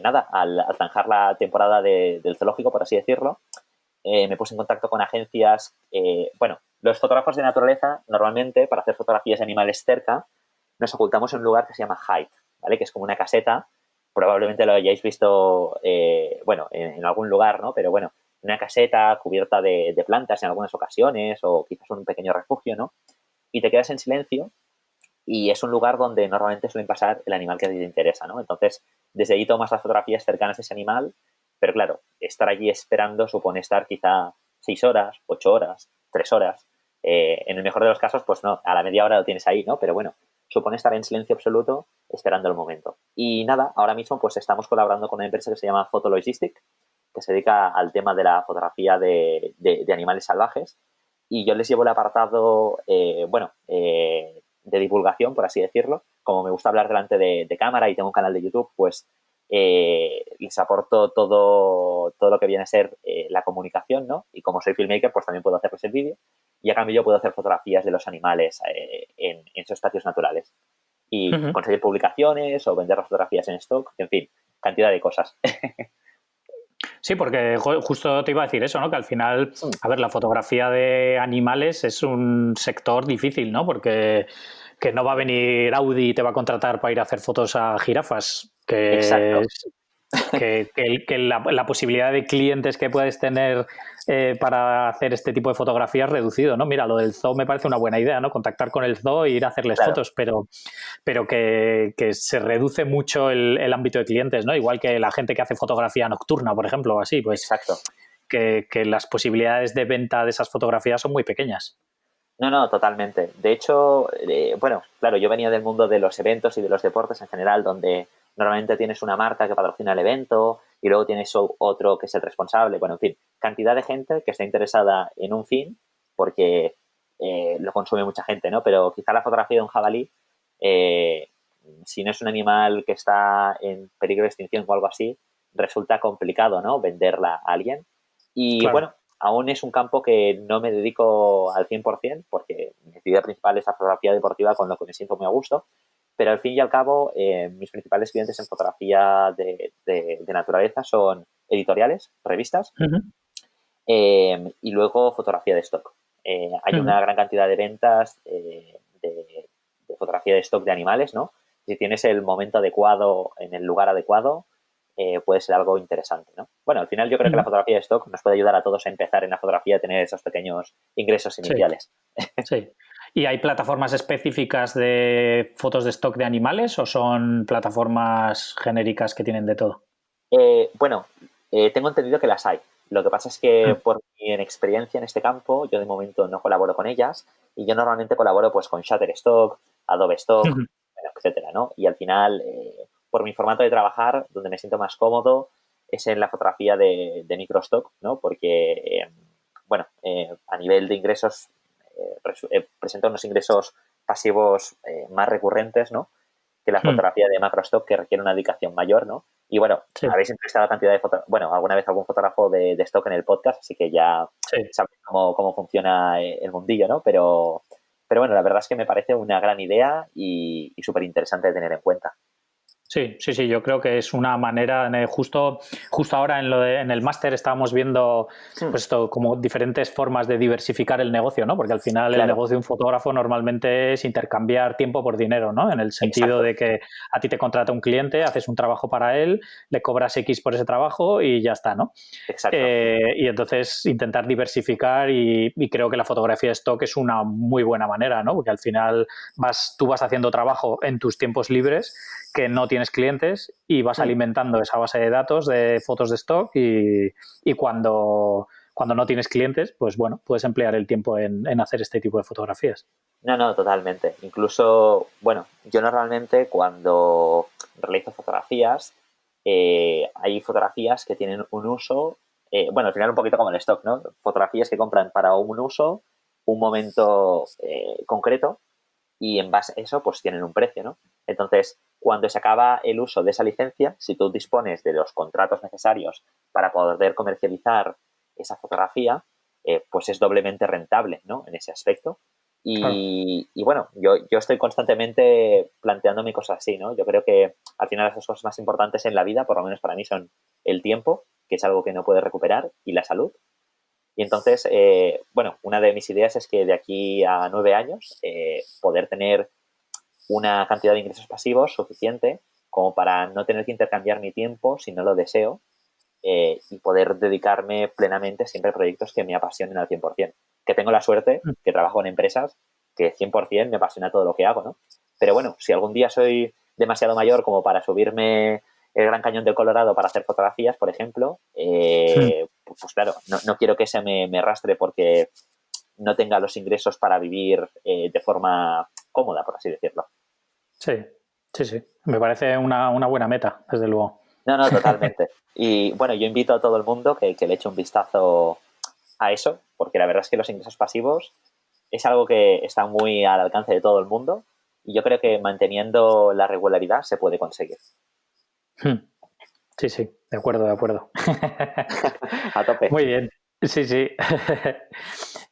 nada, al zanjar la temporada del zoológico, por así decirlo, me puse en contacto con agencias. Bueno, los fotógrafos de naturaleza, normalmente, para hacer fotografías de animales cerca, nos ocultamos en un lugar que se llama Hide, ¿vale? Que es como una caseta. Probablemente lo hayáis visto, bueno, en algún lugar, ¿no? Pero bueno, una caseta cubierta de plantas en algunas ocasiones o quizás un pequeño refugio, ¿no? Y te quedas en silencio y es un lugar donde normalmente suelen pasar el animal que a ti te interesa, ¿no? Entonces, desde ahí tomas las fotografías cercanas a ese animal, pero claro, estar allí esperando supone estar quizá 6 horas, 8 horas, 3 horas. En el mejor de los casos, pues no, a la media hora lo tienes ahí, ¿no? Pero bueno, supone estar en silencio absoluto esperando el momento. Y nada, ahora mismo pues estamos colaborando con una empresa que se llama Photologistic, que se dedica al tema de la fotografía de animales salvajes. Y yo les llevo el apartado, de divulgación, por así decirlo. Como me gusta hablar delante de cámara y tengo un canal de YouTube, pues les aporto todo lo que viene a ser la comunicación, ¿no? Y como soy filmmaker, pues también puedo hacerles el vídeo. Y a cambio yo puedo hacer fotografías de los animales en esos espacios naturales. Y Ujú. conseguir publicaciones o vender las fotografías en stock, en fin, cantidad de cosas. Sí, porque justo te iba a decir eso, ¿no? Que al final, a ver, la fotografía de animales es un sector difícil, ¿no? Porque que no va a venir Audi y te va a contratar para ir a hacer fotos a jirafas, Exacto. que la posibilidad de clientes que puedes tener para hacer este tipo de fotografías reducido, ¿no? Mira, lo del zoo me parece una buena idea, ¿no? Contactar con el zoo e ir a hacerles Claro. fotos, pero que se reduce mucho el ámbito de clientes, ¿no? Igual que la gente que hace fotografía nocturna, por ejemplo, o así, pues Exacto. que las posibilidades de venta de esas fotografías son muy pequeñas. No, totalmente. De hecho, bueno, claro, yo venía del mundo de los eventos y de los deportes en general, donde normalmente tienes una marca que patrocina el evento y luego tienes otro que es el responsable. Bueno, en fin, cantidad de gente que está interesada en un fin porque lo consume mucha gente, ¿no? Pero quizá la fotografía de un jabalí, eh, si no es un animal que está en peligro de extinción o algo así, resulta complicado, ¿no? Venderla a alguien. Y Claro. bueno, aún es un campo que no me dedico al 100% porque mi actividad principal es la fotografía deportiva, con lo que me siento muy a gusto, pero al fin y al cabo mis principales clientes en fotografía de naturaleza son editoriales, revistas Uh-huh. y luego fotografía de stock. Hay Uh-huh. una gran cantidad de ventas de fotografía de stock de animales, ¿no? Si tienes el momento adecuado en el lugar adecuado, puede ser algo interesante, ¿no? Bueno, al final yo creo que la Uh-huh. fotografía de stock nos puede ayudar a todos a empezar en la fotografía, a tener esos pequeños ingresos Sí, iniciales. sí. ¿Y hay plataformas específicas de fotos de stock de animales o son plataformas genéricas que tienen de todo? Bueno, tengo entendido que las hay. Lo que pasa es que por mi inexperiencia en este campo, yo de momento no colaboro con ellas y yo normalmente colaboro pues con Shutterstock, Adobe Stock, Uh-huh. bueno, etcétera, ¿no? Y al final, por mi formato de trabajar, donde me siento más cómodo es en la fotografía de microstock, ¿no? Porque, a nivel de ingresos, presenta unos ingresos pasivos más recurrentes, ¿no? Que la Uh-huh. fotografía de macrostock, que requiere una dedicación mayor, ¿no? Y bueno, Sí, habéis entrevistado la cantidad de fotógrafos, bueno, alguna vez algún fotógrafo de stock en el podcast, así que ya sí. sabéis cómo funciona el mundillo, ¿no? Pero bueno, la verdad es que me parece una gran idea y súper interesante de tener en cuenta. Sí, sí, sí, yo creo que es una manera, justo ahora en el máster estábamos viendo Hmm, pues esto, como diferentes formas de diversificar el negocio, ¿no? Porque al final el claro, negocio de un fotógrafo normalmente es intercambiar tiempo por dinero, ¿no? En el sentido exacto, de que a ti te contrata un cliente, haces un trabajo para él, le cobras X por ese trabajo y ya está, ¿no? exacto. Y entonces intentar diversificar y creo que la fotografía de stock es una muy buena manera, ¿no? Porque al final tú vas haciendo trabajo en tus tiempos libres que no tienes clientes y vas Hmm. alimentando esa base de datos de fotos de stock y cuando no tienes clientes, pues bueno, puedes emplear el tiempo en hacer este tipo de fotografías. No, totalmente. Incluso, bueno, yo normalmente cuando realizo fotografías, hay fotografías que tienen un uso, bueno, al final un poquito como el stock, ¿no? Fotografías que compran para un uso, un momento concreto y en base a eso pues tienen un precio, ¿no? Entonces, cuando se acaba el uso de esa licencia, si tú dispones de los contratos necesarios para poder comercializar esa fotografía, pues es doblemente rentable, ¿no? En ese aspecto. Claro. Y bueno, yo estoy constantemente planteándome cosas así, ¿no? Yo creo que al final las dos cosas más importantes en la vida, por lo menos para mí, son el tiempo, que es algo que no puedes recuperar, y la salud. Y entonces, una de mis ideas es que de aquí a 9 años poder tener una cantidad de ingresos pasivos suficiente como para no tener que intercambiar mi tiempo si no lo deseo y poder dedicarme plenamente siempre a proyectos que me apasionen al 100%. Que tengo la suerte que trabajo en empresas que 100% me apasiona todo lo que hago, ¿no? Pero bueno, si algún día soy demasiado mayor como para subirme el Gran Cañón del Colorado para hacer fotografías, por ejemplo, pues claro, no quiero que ese me rastre porque no tenga los ingresos para vivir de forma cómoda, por así decirlo. Sí, sí, sí. Me parece una buena meta, desde luego. No, totalmente. Y bueno, yo invito a todo el mundo que le eche un vistazo a eso, porque la verdad es que los ingresos pasivos es algo que está muy al alcance de todo el mundo y yo creo que manteniendo la regularidad se puede conseguir. Sí, sí, de acuerdo, de acuerdo. A tope. Muy bien, sí, sí.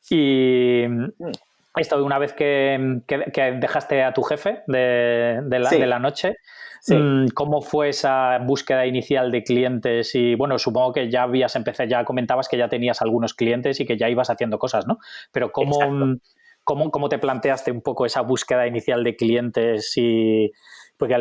Y Mm, esto, una vez que dejaste a tu jefe de Sí, la noche, sí, ¿cómo fue esa búsqueda inicial de clientes? Y bueno, supongo que ya habías empezado, ya comentabas que ya tenías algunos clientes y que ya ibas haciendo cosas, ¿no? Pero exacto. ¿cómo te planteaste un poco esa búsqueda inicial de clientes? Porque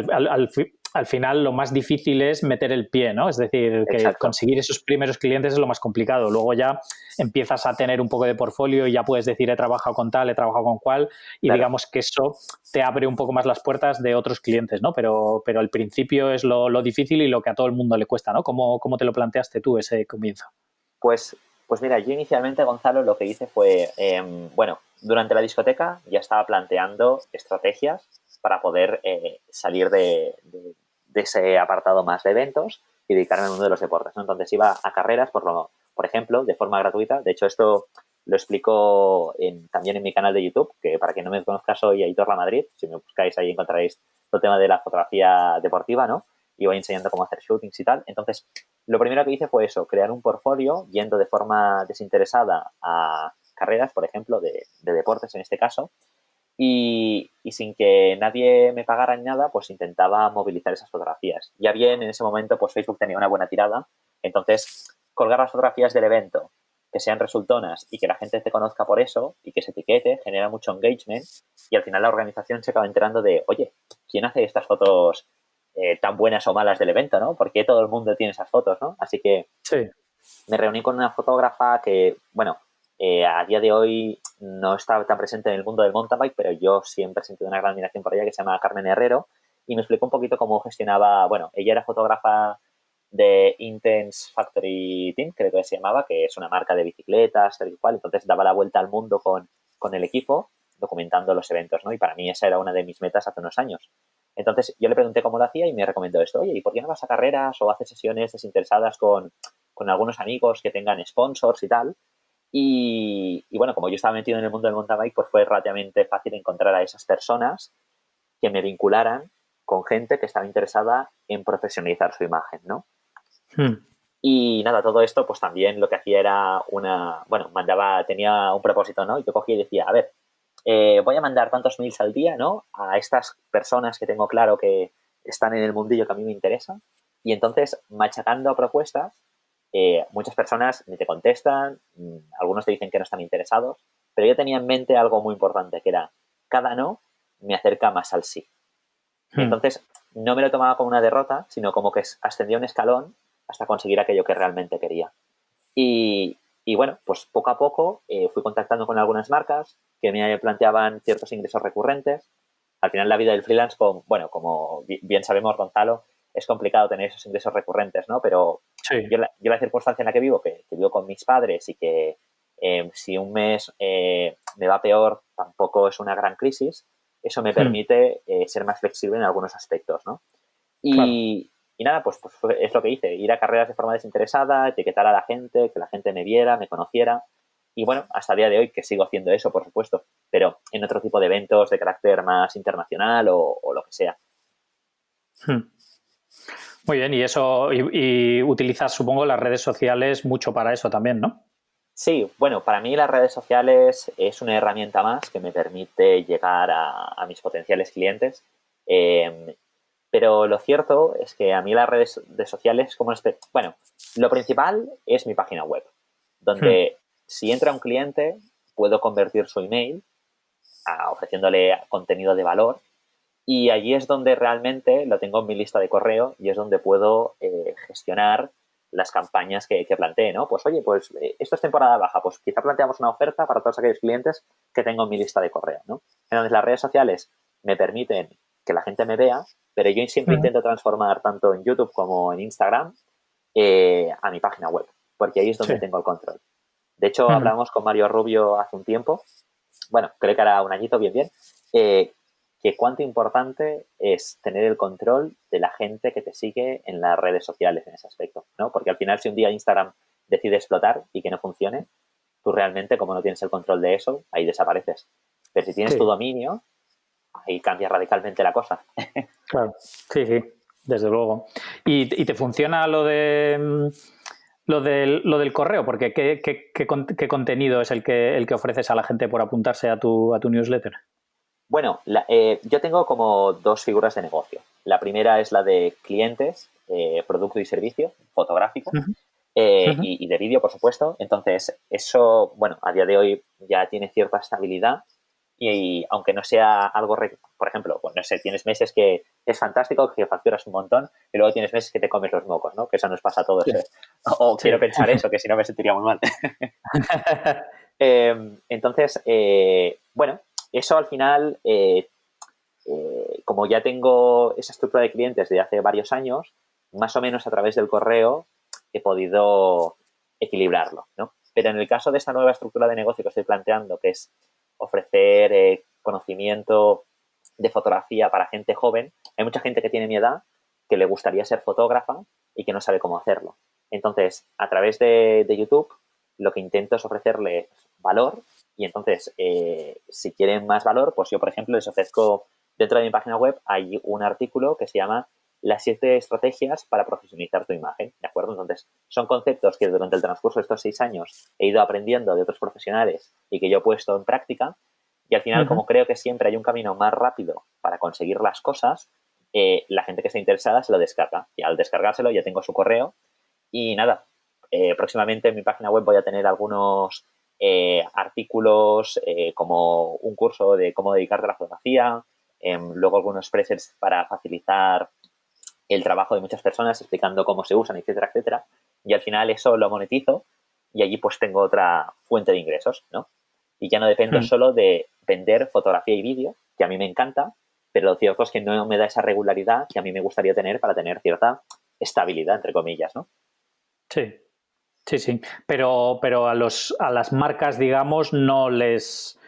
al final lo más difícil es meter el pie, ¿no? Es decir, que Exacto. conseguir esos primeros clientes es lo más complicado. Luego ya empiezas a tener un poco de portfolio y ya puedes decir he trabajado con tal, he trabajado con cual, y Claro. digamos que eso te abre un poco más las puertas de otros clientes, ¿no? Pero al principio es lo difícil y lo que a todo el mundo le cuesta, ¿no? ¿Cómo te lo planteaste tú ese comienzo? Pues, pues mira, yo inicialmente, Gonzalo, lo que hice fue, bueno, durante la discoteca ya estaba planteando estrategias para poder salir de ese apartado más de eventos y dedicarme al mundo de los deportes, ¿no? Entonces iba a carreras, por ejemplo, de forma gratuita. De hecho, esto lo explico también en mi canal de YouTube, que para quien no me conozca soy Aitor La Madrid. Si me buscáis ahí encontraréis todo el tema de la fotografía deportiva, ¿no? Y voy enseñando cómo hacer shootings y tal. Entonces, lo primero que hice fue eso, crear un portfolio yendo de forma desinteresada a carreras, por ejemplo, de deportes en este caso, y sin que nadie me pagara ni nada, pues intentaba movilizar esas fotografías. Ya bien, en ese momento, pues Facebook tenía una buena tirada, entonces colgar las fotografías del evento, que sean resultonas y que la gente te conozca por eso y que se etiquete, genera mucho engagement y al final la organización se acaba enterando de, oye, ¿quién hace estas fotos tan buenas o malas del evento, ¿no? ¿Por qué todo el mundo tiene esas fotos, ¿no? Así que Sí. me reuní con una fotógrafa que, bueno, a día de hoy no está tan presente en el mundo del mountain bike, pero yo siempre he sentido una gran admiración por ella, que se llama Carmen Herrero, y me explicó un poquito cómo gestionaba, bueno, ella era fotógrafa de Intense Factory Team, creo que se llamaba, que es una marca de bicicletas, tal y cual, entonces daba la vuelta al mundo con el equipo, documentando los eventos, ¿no? Y para mí esa era una de mis metas hace unos años. Entonces yo le pregunté cómo lo hacía y me recomendó esto, oye, ¿y por qué no vas a carreras o haces sesiones desinteresadas con algunos amigos que tengan sponsors y tal? Y bueno, como yo estaba metido en el mundo del mountain bike, pues fue relativamente fácil encontrar a esas personas que me vincularan con gente que estaba interesada en profesionalizar su imagen, ¿no? Y nada, todo esto, pues también lo que hacía era bueno, tenía un propósito, ¿no? Y yo cogía y decía, a ver, voy a mandar tantos mails al día, ¿no? A estas personas que tengo claro que están en el mundillo que a mí me interesa. Y entonces, machacando a propuestas, muchas personas ni te contestan, algunos te dicen que no están interesados, pero yo tenía en mente algo muy importante, que era, cada no me acerca más al sí. Y entonces, no me lo tomaba como una derrota, sino como que ascendía un escalón hasta conseguir aquello que realmente quería. Y bueno, pues poco a poco fui contactando con algunas marcas que me planteaban ciertos ingresos recurrentes. Al final la vida del freelance, bueno, como bien sabemos, Gonzalo, es complicado tener esos ingresos recurrentes, ¿no? Pero Sí. yo la circunstancia en la que vivo, que vivo con mis padres y que si un mes me va peor, tampoco es una gran crisis, eso me permite ser más flexible en algunos aspectos, ¿no? Claro. Y nada, pues es lo que hice, ir a carreras de forma desinteresada, etiquetar a la gente, que la gente me viera, me conociera. Y bueno, hasta el día de hoy que sigo haciendo eso, por supuesto, pero en otro tipo de eventos de carácter más internacional o lo que sea. Muy bien, y eso, y utilizas, supongo, las redes sociales mucho para eso también, ¿no? Sí, bueno, para mí las redes sociales es una herramienta más que me permite llegar a mis potenciales clientes. Eh, pero lo cierto es que a mí las redes sociales, bueno, lo principal es mi página web, donde si entra un cliente, puedo convertir su email ofreciéndole contenido de valor y allí es donde realmente lo tengo en mi lista de correo y es donde puedo gestionar las campañas que plantee, ¿no? Pues oye, pues esto es temporada baja, pues quizá planteamos una oferta para todos aquellos clientes que tengo en mi lista de correo, ¿no? Entonces las redes sociales me permiten que la gente me vea, pero yo siempre intento transformar tanto en YouTube como en Instagram a mi página web. porque ahí es donde Sí. tengo el control. De hecho, Ujú. hablamos con Mario Rubio hace un tiempo, bueno, creo que hará un añito, bien, que cuánto importante es tener el control de la gente que te sigue en las redes sociales en ese aspecto, ¿no? Porque al final, si un día Instagram decide explotar y que no funcione, tú realmente, como no tienes el control de eso, ahí desapareces. Pero si tienes tu Sí, dominio, ahí cambia radicalmente la cosa. claro. Sí, sí, desde luego. ¿Y te funciona lo del correo? Porque ¿qué contenido es el que ofreces a la gente por apuntarse a tu newsletter? Bueno, yo tengo como dos figuras de negocio. La primera es la de clientes, producto y servicio fotográfico, Ujú, ujú. y de vídeo, por supuesto. Entonces, eso, bueno, a día de hoy ya tiene cierta estabilidad y aunque no sea algo, por ejemplo, pues no sé, tienes meses que es fantástico, que facturas un montón y luego tienes meses que te comes los mocos, ¿no? Que eso nos pasa a todos. Sí, O quiero sí. pensar eso, que si no me sentiría muy mal. Entonces, bueno, eso al final, como ya tengo esa estructura de clientes de hace varios años, más o menos a través del correo he podido equilibrarlo, ¿no? Pero en el caso de esta nueva estructura de negocio que estoy planteando, que es ofrecer conocimiento de fotografía para gente joven, hay mucha gente que tiene mi edad que le gustaría ser fotógrafa y que no sabe cómo hacerlo. Entonces, a través de YouTube, lo que intento es ofrecerles valor y entonces, si quieren más valor, pues yo, por ejemplo, les ofrezco, dentro de mi página web hay un artículo que se llama las 7 estrategias para profesionalizar tu imagen, ¿de acuerdo? Entonces, son conceptos que durante el transcurso de estos 6 años he ido aprendiendo de otros profesionales y que yo he puesto en práctica. Y al final, Ujú. como creo que siempre hay un camino más rápido para conseguir las cosas, la gente que está interesada se lo descarga. Y al descargárselo ya tengo su correo. Y nada, próximamente en mi página web voy a tener algunos artículos como un curso de cómo dedicarte a la fotografía, luego algunos presets para facilitar el trabajo de muchas personas explicando cómo se usan, etcétera, etcétera. Y al final eso lo monetizo y allí pues tengo otra fuente de ingresos, ¿no? Y ya no dependo Mm. solo de vender fotografía y vídeo, que a mí me encanta, pero lo cierto es que no me da esa regularidad que a mí me gustaría tener para tener cierta estabilidad, entre comillas, ¿no? Sí, sí, sí. Pero a las marcas, digamos, no les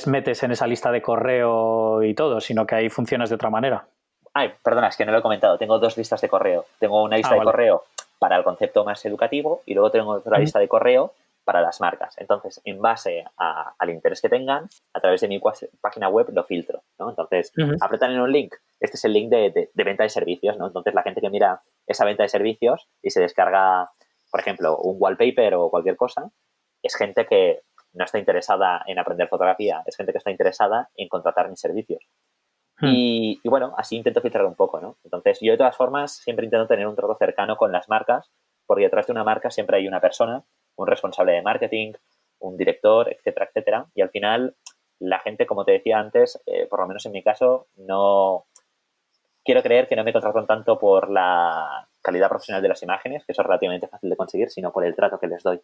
metes en esa lista de correo y todo, sino que ahí funcionas de otra manera. Ay, perdona, es que no lo he comentado. Tengo dos listas de correo. Tengo una lista Ah, de vale. correo para el concepto más educativo y luego tengo otra Ujú. lista de correo para las marcas. Entonces, en base al interés que tengan, a través de mi página web lo filtro, ¿no? Entonces, Ujú. apretan en un link. Este es el link de venta de servicios, ¿no? Entonces, la gente que mira esa venta de servicios y se descarga, por ejemplo, un wallpaper o cualquier cosa, es gente que no está interesada en aprender fotografía, es gente que está interesada en contratar mis servicios. Mm. Y bueno, así intento filtrar un poco, ¿no? Entonces, yo de todas formas siempre intento tener un trato cercano con las marcas, porque detrás de una marca siempre hay una persona, un responsable de marketing, un director, etcétera, etcétera. Y al final, la gente, como te decía antes, por lo menos en mi caso, no quiero creer que no me contratan tanto por la calidad profesional de las imágenes, que eso es relativamente fácil de conseguir, sino por el trato que les doy,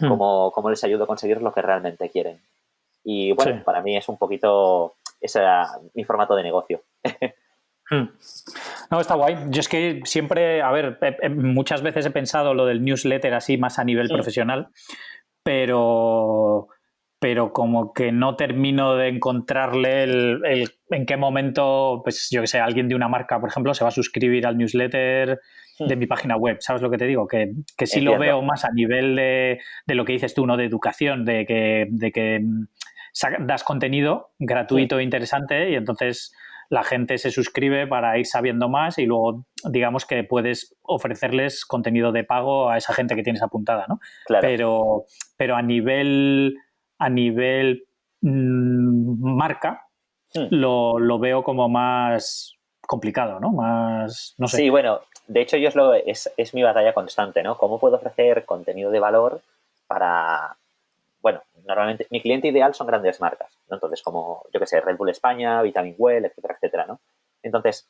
Mm. cómo les ayudo a conseguir lo que realmente quieren. Y Sí. bueno, para mí es un poquito ese mi formato de negocio. Mm. No, está guay. Yo es que siempre, a ver, muchas veces he pensado lo del newsletter así más a nivel profesional, pero, pero como que no termino de encontrarle en qué momento, pues yo que sé, alguien de una marca, por ejemplo, se va a suscribir al newsletter de mi página web. ¿Sabes lo que te digo? Que sí lo Entiendo. veo más a nivel de lo que dices tú, ¿no? De educación, de que das contenido gratuito e interesante y entonces la gente se suscribe para ir sabiendo más y luego digamos que puedes ofrecerles contenido de pago a esa gente que tienes apuntada, ¿no? Claro. Pero a nivel marca lo veo como más complicado, ¿no? Más, no sé. Sí, bueno, de hecho yo es mi batalla constante, ¿no? ¿Cómo puedo ofrecer contenido de valor para, bueno, normalmente mi cliente ideal son grandes marcas, ¿no? Entonces, como, yo que sé, Red Bull España, Vitamin Well, etcétera, etcétera, ¿no? Entonces,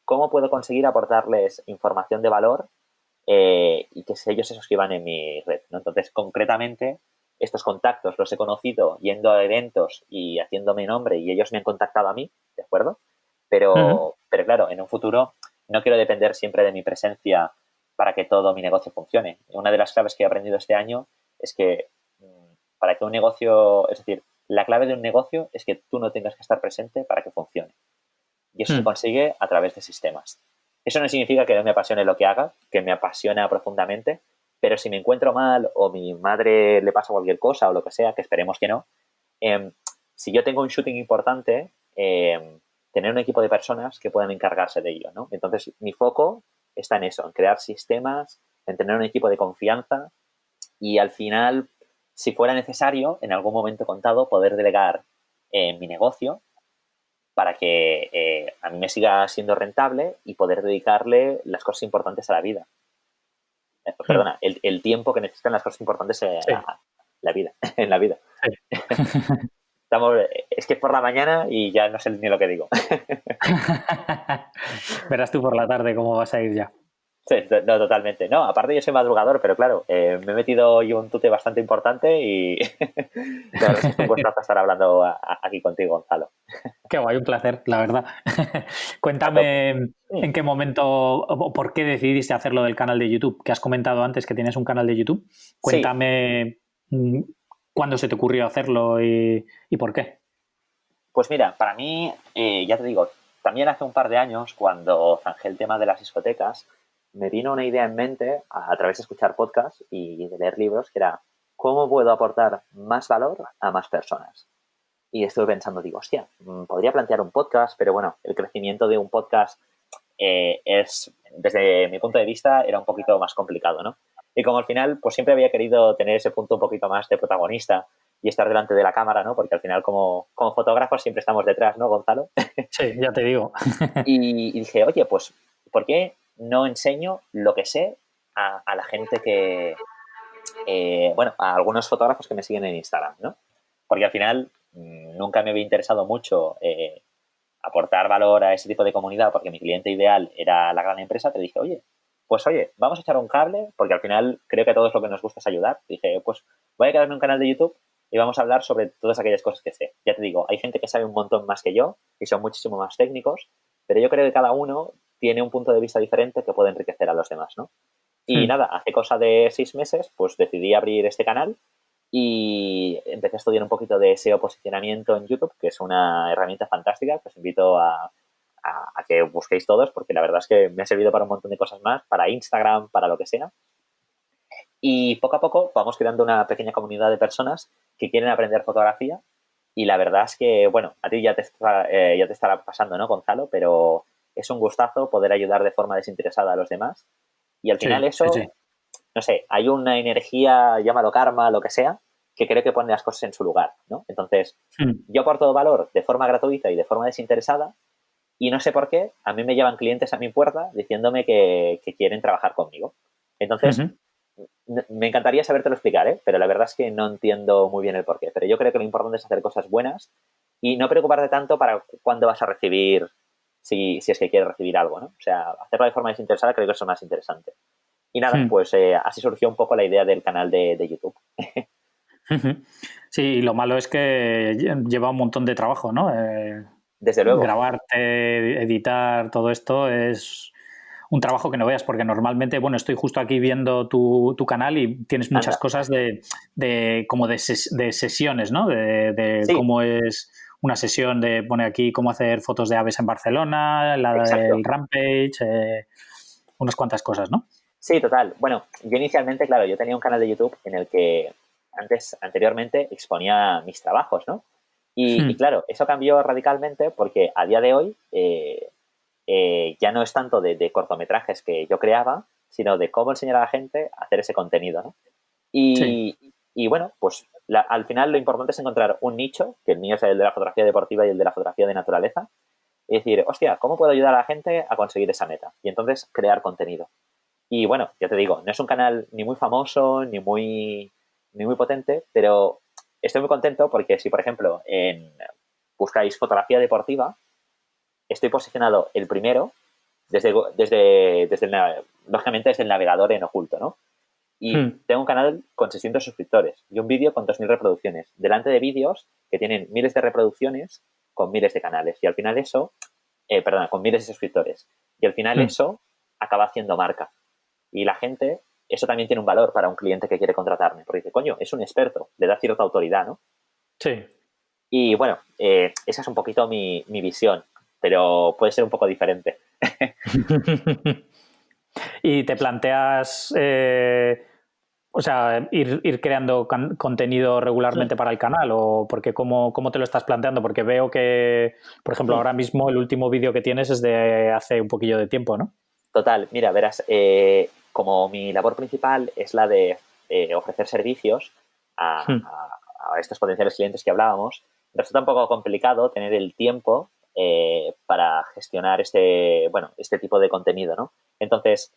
¿cómo puedo conseguir aportarles información de valor y que ellos se suscriban en mi red, ¿no? Entonces, concretamente, estos contactos los he conocido yendo a eventos y haciéndome nombre y ellos me han contactado a mí, ¿de acuerdo? Uh -huh. Pero claro, en un futuro no quiero depender siempre de mi presencia para que todo mi negocio funcione. Una de las claves que he aprendido este año es que para que un negocio, es decir, la clave de un negocio es que tú no tengas que estar presente para que funcione. Y eso se consigue a través de sistemas. Eso no significa que no me apasione lo que haga, que me apasiona profundamente, pero si me encuentro mal o mi madre le pasa cualquier cosa o lo que sea, que esperemos que no, si yo tengo un shooting importante, tener un equipo de personas que puedan encargarse de ello, ¿no? Entonces, mi foco está en eso, en crear sistemas, en tener un equipo de confianza y al final, si fuera necesario, en algún momento contado, poder delegar mi negocio para que a mí me siga siendo rentable y poder dedicarle las cosas importantes a la vida. Perdona, el tiempo que necesitan las cosas importantes a la vida, en la vida. Sí. Es que es por la mañana y ya no sé ni lo que digo. Verás tú por la tarde cómo vas a ir ya. Sí, no, totalmente. No, aparte yo soy madrugador, pero claro, me he metido hoy un tute bastante importante y la verdad es que es un gustazo estar hablando aquí contigo, Gonzalo. Qué guay, un placer, la verdad. Cuéntame en qué momento o por qué decidiste hacerlo del canal de YouTube, que has comentado antes que tienes un canal de YouTube. Cuéntame cuándo se te ocurrió hacerlo y por qué. Pues mira, para mí, ya te digo, también hace un par de años, cuando zanjé el tema de las discotecas, me vino una idea en mente a través de escuchar podcasts y de leer libros, que era ¿cómo puedo aportar más valor a más personas? Y estuve pensando, digo, hostia, podría plantear un podcast, pero bueno, el crecimiento de un podcast desde mi punto de vista, era un poquito más complicado, ¿no? Y como al final, pues siempre había querido tener ese punto un poquito más de protagonista y estar delante de la cámara, ¿no? Porque al final, como fotógrafos, siempre estamos detrás, ¿no, Gonzalo? Sí, ya te digo. Y dije, oye, pues, ¿por qué no enseño lo que sé a la gente que, bueno, a algunos fotógrafos que me siguen en Instagram, ¿no? Porque al final nunca me había interesado mucho aportar valor a ese tipo de comunidad porque mi cliente ideal era la gran empresa. Te dije, oye, vamos a echar un cable porque al final creo que a todos lo que nos gusta es ayudar. Dije, pues voy a crearme un canal de YouTube y vamos a hablar sobre todas aquellas cosas que sé. Ya te digo, hay gente que sabe un montón más que yo y son muchísimo más técnicos, pero yo creo que cada uno tiene un punto de vista diferente que puede enriquecer a los demás, ¿no? Y nada, hace cosa de 6 meses, pues decidí abrir este canal y empecé a estudiar un poquito de SEO posicionamiento en YouTube, que es una herramienta fantástica que os invito a que busquéis todos, porque la verdad es que me ha servido para un montón de cosas más, para Instagram, para lo que sea. Y poco a poco vamos creando una pequeña comunidad de personas que quieren aprender fotografía. Y la verdad es que, bueno, a ti ya te estará pasando, ¿no, Gonzalo? Pero es un gustazo poder ayudar de forma desinteresada a los demás. Y al final eso, no sé, hay una energía, llámalo karma, lo que sea, que creo que pone las cosas en su lugar, ¿no? Entonces, yo aporto valor de forma gratuita y de forma desinteresada y no sé por qué, a mí me llevan clientes a mi puerta diciéndome que quieren trabajar conmigo. Entonces, me encantaría sabértelo explicar, ¿eh? Pero la verdad es que no entiendo muy bien el porqué. Pero yo creo que lo importante es hacer cosas buenas y no preocuparte tanto para cuándo vas a recibir, si es que quieres recibir algo, ¿no? O sea, hacerlo de forma desinteresada creo que es lo más interesante. Y nada, pues así surgió un poco la idea del canal de YouTube. Sí, y lo malo es que lleva un montón de trabajo, ¿no? Desde luego. Grabarte, editar, todo esto es un trabajo que no veas, porque normalmente, bueno, estoy justo aquí viendo tu canal y tienes muchas cosas como de sesiones, ¿no? De sí. cómo es una sesión de, pone aquí cómo hacer fotos de aves en Barcelona, la del Rampage, unas cuantas cosas, ¿no? Sí, total. Bueno, yo inicialmente, claro, yo tenía un canal de YouTube en el que anteriormente exponía mis trabajos, ¿no? Y claro, eso cambió radicalmente porque a día de hoy ya no es tanto de cortometrajes que yo creaba, sino de cómo enseñar a la gente a hacer ese contenido, ¿no? Y bueno, pues al final lo importante es encontrar un nicho, que el mío es el de la fotografía deportiva y el de la fotografía de naturaleza, y decir, hostia, ¿cómo puedo ayudar a la gente a conseguir esa meta? Y entonces crear contenido. Y bueno, ya te digo, no es un canal ni muy famoso, ni muy potente, pero estoy muy contento porque si, por ejemplo, buscáis fotografía deportiva, estoy posicionado el primero lógicamente desde el navegador en oculto, ¿no? Y tengo un canal con 600 suscriptores y un vídeo con 2000 reproducciones, delante de vídeos que tienen miles de reproducciones con miles de canales. Y al final eso, con miles de suscriptores. Y al final eso acaba haciendo marca. Y la gente, eso también tiene un valor para un cliente que quiere contratarme, porque dice, coño, es un experto, le da cierta autoridad, ¿no? Sí. Y bueno, esa es un poquito mi visión, pero puede ser un poco diferente. ¿Y te planteas, o sea, ir creando contenido regularmente para el canal? ¿O porque cómo te lo estás planteando? Porque veo que, por ejemplo, ahora mismo el último vídeo que tienes es de hace un poquillo de tiempo, ¿no? Total, mira, verás, como mi labor principal es la de ofrecer servicios a, Hmm. a estos potenciales clientes que hablábamos, resulta un poco complicado tener el tiempo para gestionar este tipo de contenido, ¿no? Entonces,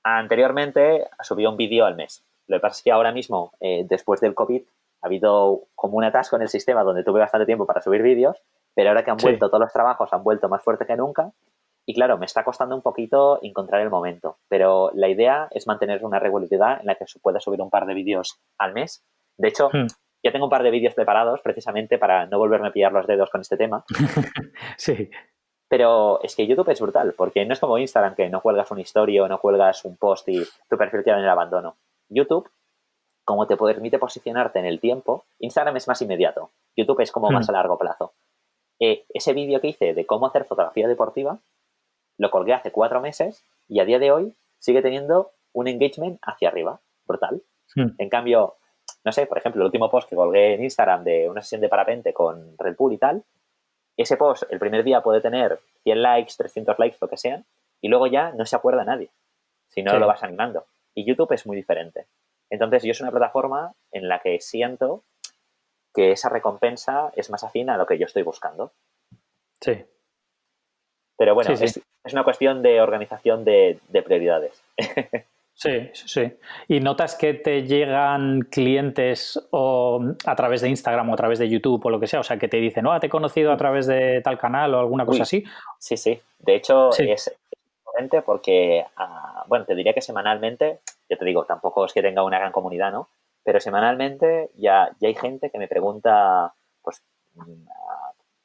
anteriormente subía un vídeo al mes. Lo que pasa es que ahora mismo, después del COVID, ha habido como un atasco en el sistema donde tuve bastante tiempo para subir vídeos, pero ahora que han Sí. vuelto todos los trabajos, han vuelto más fuerte que nunca. Y claro, me está costando un poquito encontrar el momento, pero la idea es mantener una regularidad en la que se pueda subir un par de vídeos al mes. De hecho, Hmm. ya tengo un par de vídeos preparados precisamente para no volverme a pillar los dedos con este tema. Sí. Pero es que YouTube es brutal, porque no es como Instagram, que no cuelgas una historia o no cuelgas un post y tu perfil queda en el abandono. YouTube, como te permite posicionarte en el tiempo, Instagram es más inmediato. YouTube es como más Hmm. a largo plazo. Ese vídeo que hice de cómo hacer fotografía deportiva, lo colgué hace 4 meses y a día de hoy sigue teniendo un engagement hacia arriba. Brutal. Hmm. En cambio, no sé, por ejemplo, el último post que colgué en Instagram de una sesión de parapente con Red Bull y tal, ese post el primer día puede tener 100 likes, 300 likes, lo que sea, y luego ya no se acuerda nadie si no lo Sí. vas animando. Y YouTube es muy diferente. Entonces, yo soy una plataforma en la que siento que esa recompensa es más afín a lo que yo estoy buscando. Sí. Pero Sí, bueno, sí. es una cuestión de organización de prioridades. Sí, sí, sí. ¿Y notas que te llegan clientes o a través de Instagram o a través de YouTube o lo que sea? O sea, que te dicen, te he conocido a través de tal canal o alguna cosa Uy, así. sí, sí. De hecho, Sí. es importante porque, bueno, te diría que semanalmente, yo te digo, tampoco es que tenga una gran comunidad, ¿no? Pero semanalmente ya hay gente que me pregunta, pues,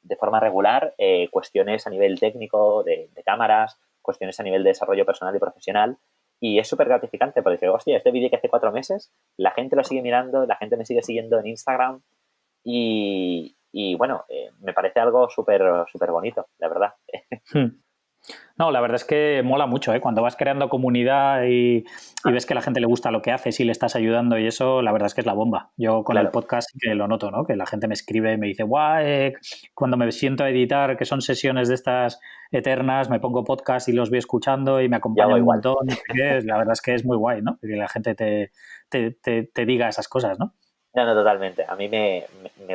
de forma regular, cuestiones a nivel técnico, de cámaras, cuestiones a nivel de desarrollo personal y profesional. Y es súper gratificante porque digo, hostia, este vídeo que hace 4 meses, la gente lo sigue mirando, la gente me sigue siguiendo en Instagram y bueno, me parece algo súper súper bonito, la verdad. Hmm. No, la verdad es que mola mucho, ¿eh? Cuando vas creando comunidad y ves que a la gente le gusta lo que haces y le estás ayudando y eso, la verdad es que es la bomba. Yo con el Claro, podcast sí que lo noto, ¿no? Que la gente me escribe y me dice, guau, cuando me siento a editar, que son sesiones de estas eternas, me pongo podcast y los voy escuchando y me yo hago acompañan un igual. montón. No sé qué. La verdad es que es muy guay, ¿no? Que la gente te diga esas cosas, ¿no? No, no, totalmente. A mí me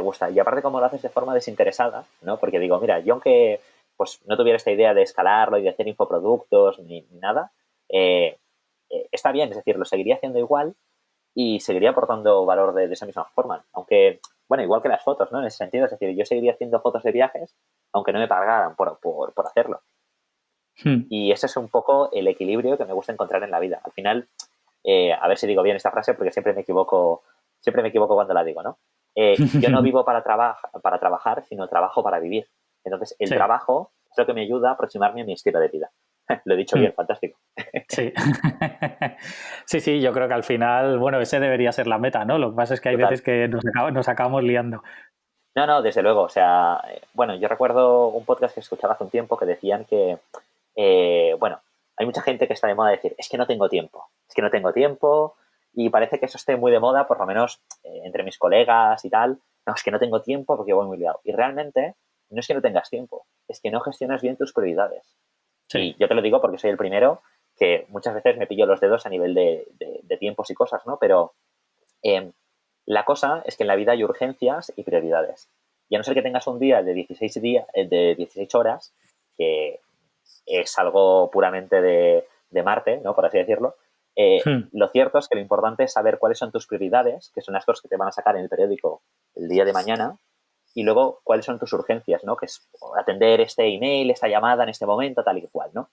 gusta. Y aparte, como lo haces de forma desinteresada, ¿no? Porque digo, mira, yo aunque pues no tuviera esta idea de escalarlo y de hacer infoproductos ni nada, eh, está bien, es decir, lo seguiría haciendo igual y seguiría aportando valor de esa misma forma. Aunque, bueno, igual que las fotos, ¿no? En ese sentido, es decir, yo seguiría haciendo fotos de viajes, aunque no me pagaran por hacerlo. Hmm. Y ese es un poco el equilibrio que me gusta encontrar en la vida. Al final, a ver si digo bien esta frase porque siempre me equivoco cuando la digo, ¿no? Yo no vivo para trabajar, sino trabajo para vivir. Entonces, el Sí. trabajo es lo que me ayuda a aproximarme a mi estilo de vida. Lo he dicho Hmm. bien, fantástico. Sí. Sí, sí, yo creo que al final, bueno, ese debería ser la meta, ¿no? Lo que pasa es que hay Total. veces que nos acabamos liando. No, no, desde luego. O sea, bueno, yo recuerdo un podcast que escuchaba hace un tiempo que decían que, bueno, hay mucha gente que está de moda decir, es que no tengo tiempo, es que no tengo tiempo, y parece que eso esté muy de moda, por lo menos entre mis colegas y tal. No, es que no tengo tiempo porque voy muy liado. Y realmente no es que no tengas tiempo, es que no gestionas bien tus prioridades. Sí. Y yo te lo digo porque soy el primero que muchas veces me pillo los dedos a nivel de tiempos y cosas, ¿no? Pero eh, la cosa es que en la vida hay urgencias y prioridades. Y a no ser que tengas un día de 16 horas, que es algo puramente de Marte, ¿no? Por así decirlo, Hmm. lo cierto es que lo importante es saber cuáles son tus prioridades, que son las cosas que te van a sacar en el periódico el día de mañana, y luego cuáles son tus urgencias, ¿no? Que es atender este email, esta llamada en este momento, tal y cual, ¿no?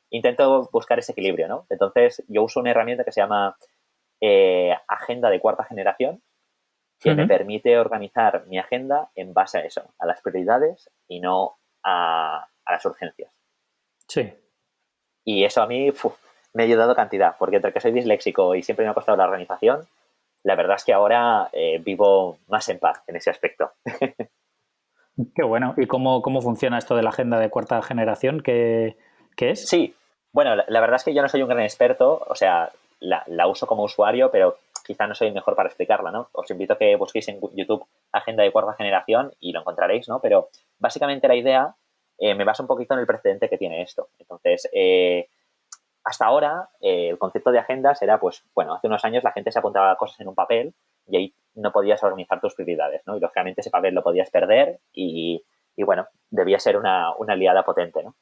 Intento buscar ese equilibrio, ¿no? Entonces, yo uso una herramienta que se llama Agenda de Cuarta Generación, que me Ujú. permite organizar mi agenda en base a eso, a las prioridades y no a las urgencias. Sí. Y eso a mí me ha ayudado cantidad, porque entre que soy disléxico y siempre me ha costado la organización, la verdad es que ahora vivo más en paz en ese aspecto. Qué bueno. ¿Y cómo funciona esto de la agenda de cuarta generación? ¿Qué es? Sí, bueno, la verdad es que yo no soy un gran experto, o sea, la uso como usuario, pero quizá no soy el mejor para explicarla, ¿no? Os invito a que busquéis en YouTube agenda de cuarta generación y lo encontraréis, ¿no? Pero básicamente la idea me basa un poquito en el precedente que tiene esto. Entonces, hasta ahora el concepto de agendas era, pues, bueno, hace unos años la gente se apuntaba cosas en un papel y ahí no podías organizar tus prioridades, ¿no? Y lógicamente ese papel lo podías perder y bueno, debía ser una aliada potente, ¿no?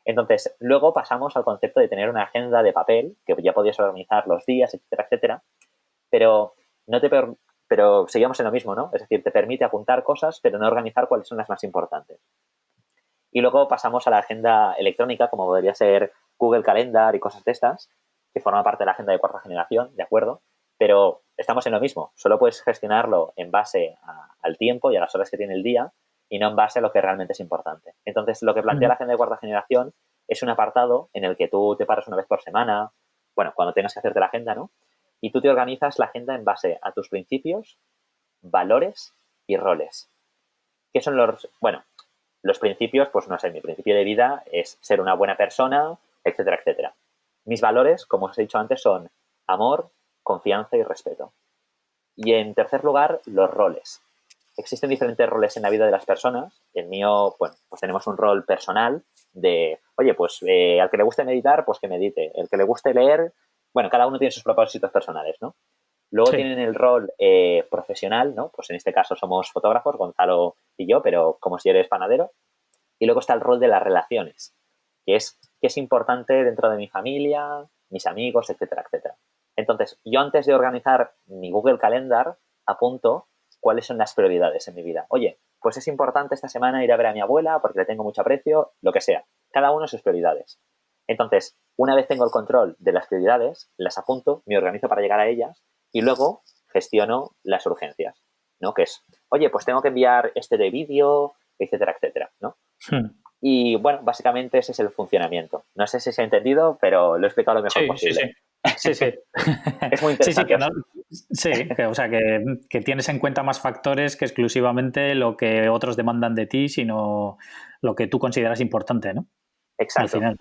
Entonces, luego pasamos al concepto de tener una agenda de papel, que ya podías organizar los días, etcétera, etcétera, pero no te pero seguíamos en lo mismo, ¿no? Es decir, te permite apuntar cosas, pero no organizar cuáles son las más importantes. Y luego pasamos a la agenda electrónica, como podría ser Google Calendar y cosas de estas, que forma parte de la agenda de cuarta generación, ¿de acuerdo? Pero estamos en lo mismo, solo puedes gestionarlo en base al tiempo y a las horas que tiene el día y no en base a lo que realmente es importante. Entonces, lo que plantea la agenda de cuarta generación es un apartado en el que tú te paras una vez por semana, bueno, cuando tengas que hacerte la agenda, ¿no? Y tú te organizas la agenda en base a tus principios, valores y roles. ¿Qué son los...? Bueno, los principios, pues no sé, mi principio de vida es ser una buena persona, etcétera, etcétera. Mis valores, como os he dicho antes, son amor, confianza y respeto. Y en tercer lugar, los roles. Existen diferentes roles en la vida de las personas. El mío, bueno, pues tenemos un rol personal de, oye, pues al que le guste meditar, pues que medite. El que le guste leer, bueno, cada uno tiene sus propósitos personales, ¿no? Luego Sí. tienen el rol profesional, ¿no? Pues en este caso somos fotógrafos, Gonzalo y yo, pero como si eres panadero. Y luego está el rol de las relaciones, que es importante dentro de mi familia, mis amigos, etcétera, etcétera. Entonces, yo antes de organizar mi Google Calendar, apunto cuáles son las prioridades en mi vida. Oye, pues es importante esta semana ir a ver a mi abuela porque le tengo mucho aprecio, lo que sea. Cada uno sus prioridades. Entonces, una vez tengo el control de las prioridades, las apunto, me organizo para llegar a ellas y luego gestiono las urgencias, ¿no? Que es, oye, pues tengo que enviar este de vídeo, etcétera, etcétera, ¿no? Y bueno, básicamente ese es el funcionamiento. No sé si se ha entendido, pero lo he explicado lo mejor Sí, sí, posible. sí. Sí, sí. Es muy Sí, sí, interesante. o sea, que tienes en cuenta más factores que exclusivamente lo que otros demandan de ti, sino lo que tú consideras importante, ¿no? Al Exacto, final.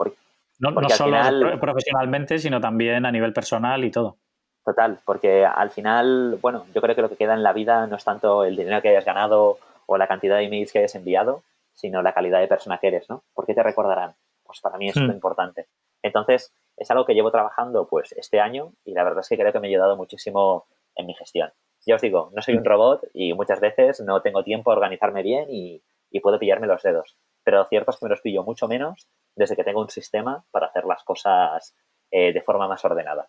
No porque al solo final, profesionalmente, sino también a nivel personal y todo. total, porque al final, bueno, yo creo que lo que queda en la vida no es tanto el dinero que hayas ganado o la cantidad de emails que hayas enviado, sino la calidad de persona que eres, ¿no? ¿Por qué te recordarán? Pues para mí eso es lo importante. Entonces, es algo que llevo trabajando pues este año y la verdad es que creo que me ha ayudado muchísimo en mi gestión. Ya os digo, no soy un robot y muchas veces no tengo tiempo a organizarme bien y puedo pillarme los dedos. Pero lo cierto es que me los pillo mucho menos desde que tengo un sistema para hacer las cosas de forma más ordenada.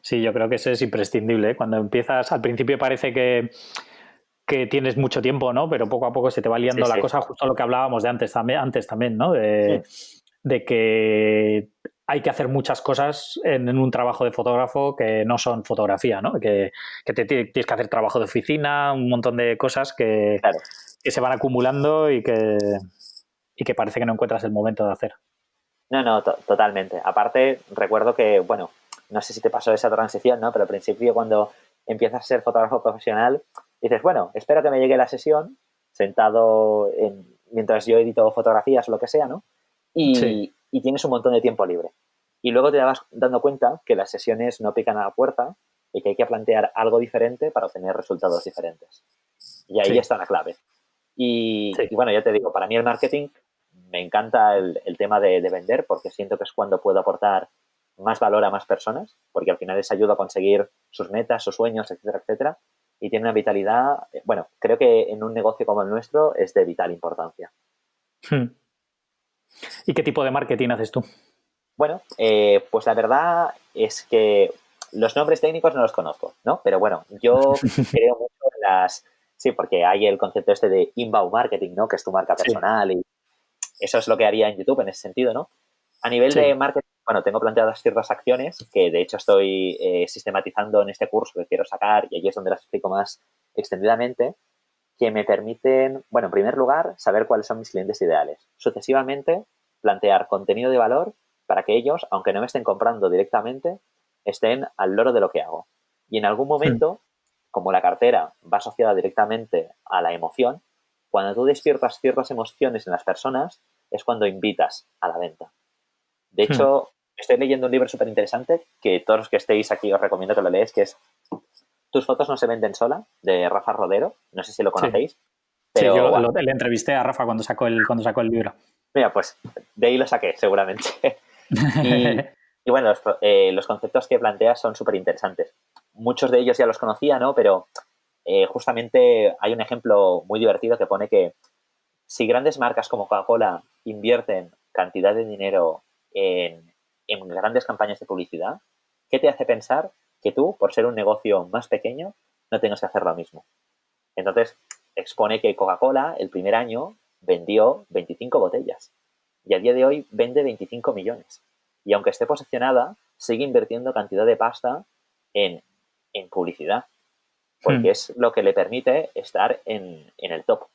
Sí, yo creo que eso es imprescindible, ¿eh? Cuando empiezas, al principio parece que tienes mucho tiempo, ¿no? Pero poco a poco se te va Sí, liando la sí. cosa, justo lo que hablábamos de antes también, ¿no? De que hay que hacer muchas cosas en un trabajo de fotógrafo que no son fotografía, ¿no? Que tienes que hacer trabajo de oficina, un montón de cosas Claro. que se van acumulando y que parece que no encuentras el momento de hacer. No, no, totalmente. Aparte, recuerdo que, bueno, no sé si te pasó esa transición, ¿no? Pero al principio cuando empiezas a ser fotógrafo profesional, dices, bueno, espero que me llegue la sesión, sentado mientras yo edito fotografías o lo que sea, ¿no? Sí, Y tienes un montón de tiempo libre. Y luego te vas dando cuenta que las sesiones no pican a la puerta y que hay que plantear algo diferente para obtener resultados diferentes. Y ahí sí, está la clave. sí. Y bueno, ya te digo, para mí el marketing me encanta el tema de vender porque siento que es cuando puedo aportar más valor a más personas, porque al final les ayuda a conseguir sus metas, sus sueños, etcétera, etcétera. Y tiene una vitalidad, bueno, creo que en un negocio como el nuestro es de vital importancia. ¿Y qué tipo de marketing haces tú? Bueno, pues la verdad es que los nombres técnicos no los conozco, ¿no? Pero bueno, yo creo mucho en las... Sí, porque hay el concepto este de inbound marketing, ¿no? Que es tu marca Sí, personal y eso es lo que haría en YouTube en ese sentido, ¿no? A nivel de sí, marketing, bueno, tengo planteadas ciertas acciones que de hecho estoy sistematizando en este curso que quiero sacar y allí es donde las explico más extendidamente, que me permiten, bueno, en primer lugar, saber cuáles son mis clientes ideales. Sucesivamente, plantear contenido de valor para que ellos, aunque no me estén comprando directamente, estén al loro de lo que hago. Y en algún momento, como la cartera va asociada directamente a la emoción, cuando tú despiertas ciertas emociones en las personas, es cuando invitas a la venta. De hecho, estoy leyendo un libro súper interesante que todos los que estéis aquí os recomiendo que lo leáis, que es Tus fotos no se venden sola, de Rafa Rodero. No sé si lo conocéis. Pero, sí, yo le entrevisté a Rafa cuando sacó el libro. Mira, pues de ahí lo saqué, seguramente. y, y bueno, los conceptos que planteas son súper interesantes. Muchos de ellos ya los conocía, ¿no? Pero justamente hay un ejemplo muy divertido que pone que si grandes marcas como Coca-Cola invierten cantidad de dinero en grandes campañas de publicidad, ¿qué te hace pensar que tú, por ser un negocio más pequeño, no tengas que hacer lo mismo? Entonces, expone que Coca-Cola el primer año vendió 25 botellas y a día de hoy vende 25 millones. Y aunque esté posicionada, sigue invirtiendo cantidad de pasta en, en publicidad, porque es lo que le permite estar en el top.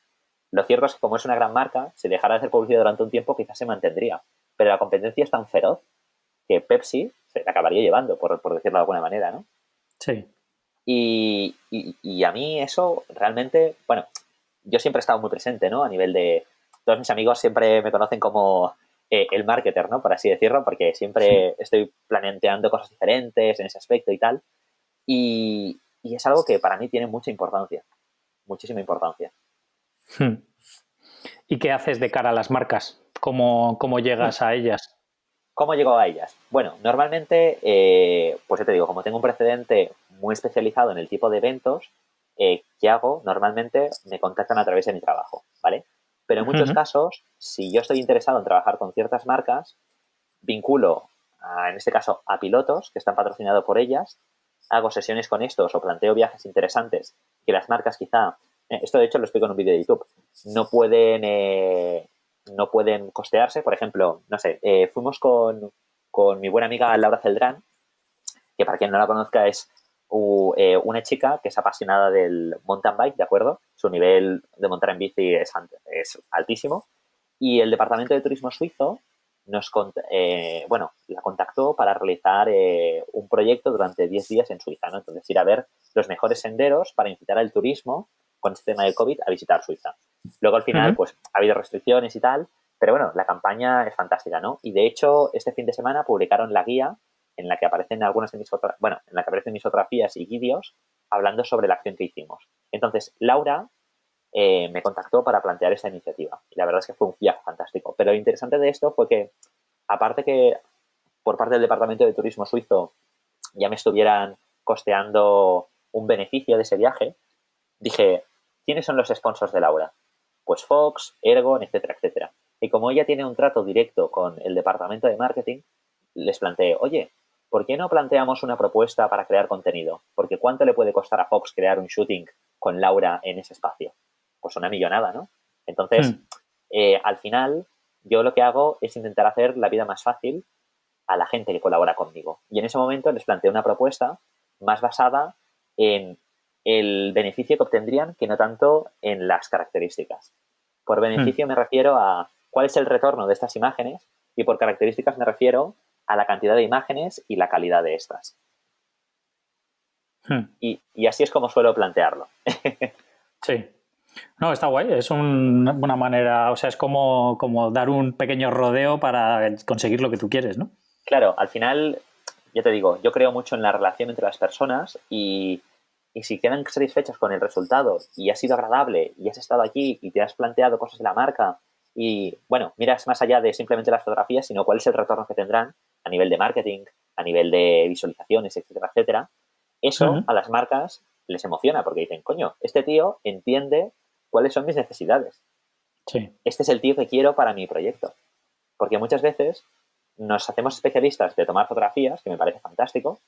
Lo cierto es que como es una gran marca, si dejara de hacer publicidad durante un tiempo, quizás se mantendría. Pero la competencia es tan feroz que Pepsi se la acabaría llevando, por decirlo de alguna manera, ¿no? Sí. Y a mí eso realmente, bueno, yo siempre he estado muy presente, ¿no? A nivel de... Todos mis amigos siempre me conocen como el marketer, ¿no? Por así decirlo, porque siempre estoy planteando cosas diferentes en ese aspecto y tal. Y es algo que para mí tiene mucha importancia, muchísima importancia. ¿Y qué haces de cara a las marcas? ¿Cómo llegas a ellas? ¿Cómo llego a ellas? Bueno, normalmente, pues ya te digo, como tengo un precedente muy especializado en el tipo de eventos, ¿qué hago? Normalmente me contactan a través de mi trabajo, ¿vale? Pero en muchos casos, si yo estoy interesado en trabajar con ciertas marcas, vinculo, en este caso, a pilotos que están patrocinados por ellas, hago sesiones con estos o planteo viajes interesantes que las marcas quizá, esto de hecho lo explico en un vídeo de YouTube, no pueden, no pueden costearse. Por ejemplo, no sé, fuimos con mi buena amiga Laura Celdrán, que para quien no la conozca es una chica que es apasionada del mountain bike, ¿de acuerdo? Su nivel de montar en bici es altísimo. Y el Departamento de Turismo suizo la contactó para realizar un proyecto durante 10 días en Suiza, ¿no? Entonces, ir a ver los mejores senderos para incitar al turismo con este tema del COVID a visitar Suiza. Luego, al final, pues, ha habido restricciones y tal, pero bueno, la campaña es fantástica, ¿no? Y de hecho, este fin de semana publicaron la guía en la que aparecen algunas de mis en la que aparecen mis fotografías y vídeos hablando sobre la acción que hicimos. Entonces, Laura me contactó para plantear esta iniciativa. Y la verdad es que fue un viaje fantástico. Pero lo interesante de esto fue que, aparte que por parte del Departamento de Turismo suizo ya me estuvieran costeando un beneficio de ese viaje, dije, ¿quiénes son los sponsors de Laura? Pues Fox, Ergon, etcétera, etcétera. Y como ella tiene un trato directo con el departamento de marketing, les planteé, oye, ¿por qué no planteamos una propuesta para crear contenido? Porque ¿cuánto le puede costar a Fox crear un shooting con Laura en ese espacio? Pues una millonada, ¿no? Entonces, al final, yo lo que hago es intentar hacer la vida más fácil a la gente que colabora conmigo. Y en ese momento les planteé una propuesta más basada en el beneficio que obtendrían que no tanto en las características. Por beneficio me refiero a cuál es el retorno de estas imágenes y por características me refiero a la cantidad de imágenes y la calidad de estas. Y así es como suelo plantearlo. Sí. No, está guay. Es una manera, o sea, es como dar un pequeño rodeo para conseguir lo que tú quieres, ¿no? Claro, al final, ya te digo, yo creo mucho en la relación entre las personas y si quedan satisfechas con el resultado y ha sido agradable y has estado aquí y te has planteado cosas de la marca y, bueno, miras más allá de simplemente las fotografías, sino cuál es el retorno que tendrán a nivel de marketing, a nivel de visualizaciones, etcétera, etcétera, eso a las marcas les emociona porque dicen, coño, este tío entiende cuáles son mis necesidades. Sí. Este es el tío que quiero para mi proyecto. Porque muchas veces nos hacemos especialistas de tomar fotografías, que me parece fantástico,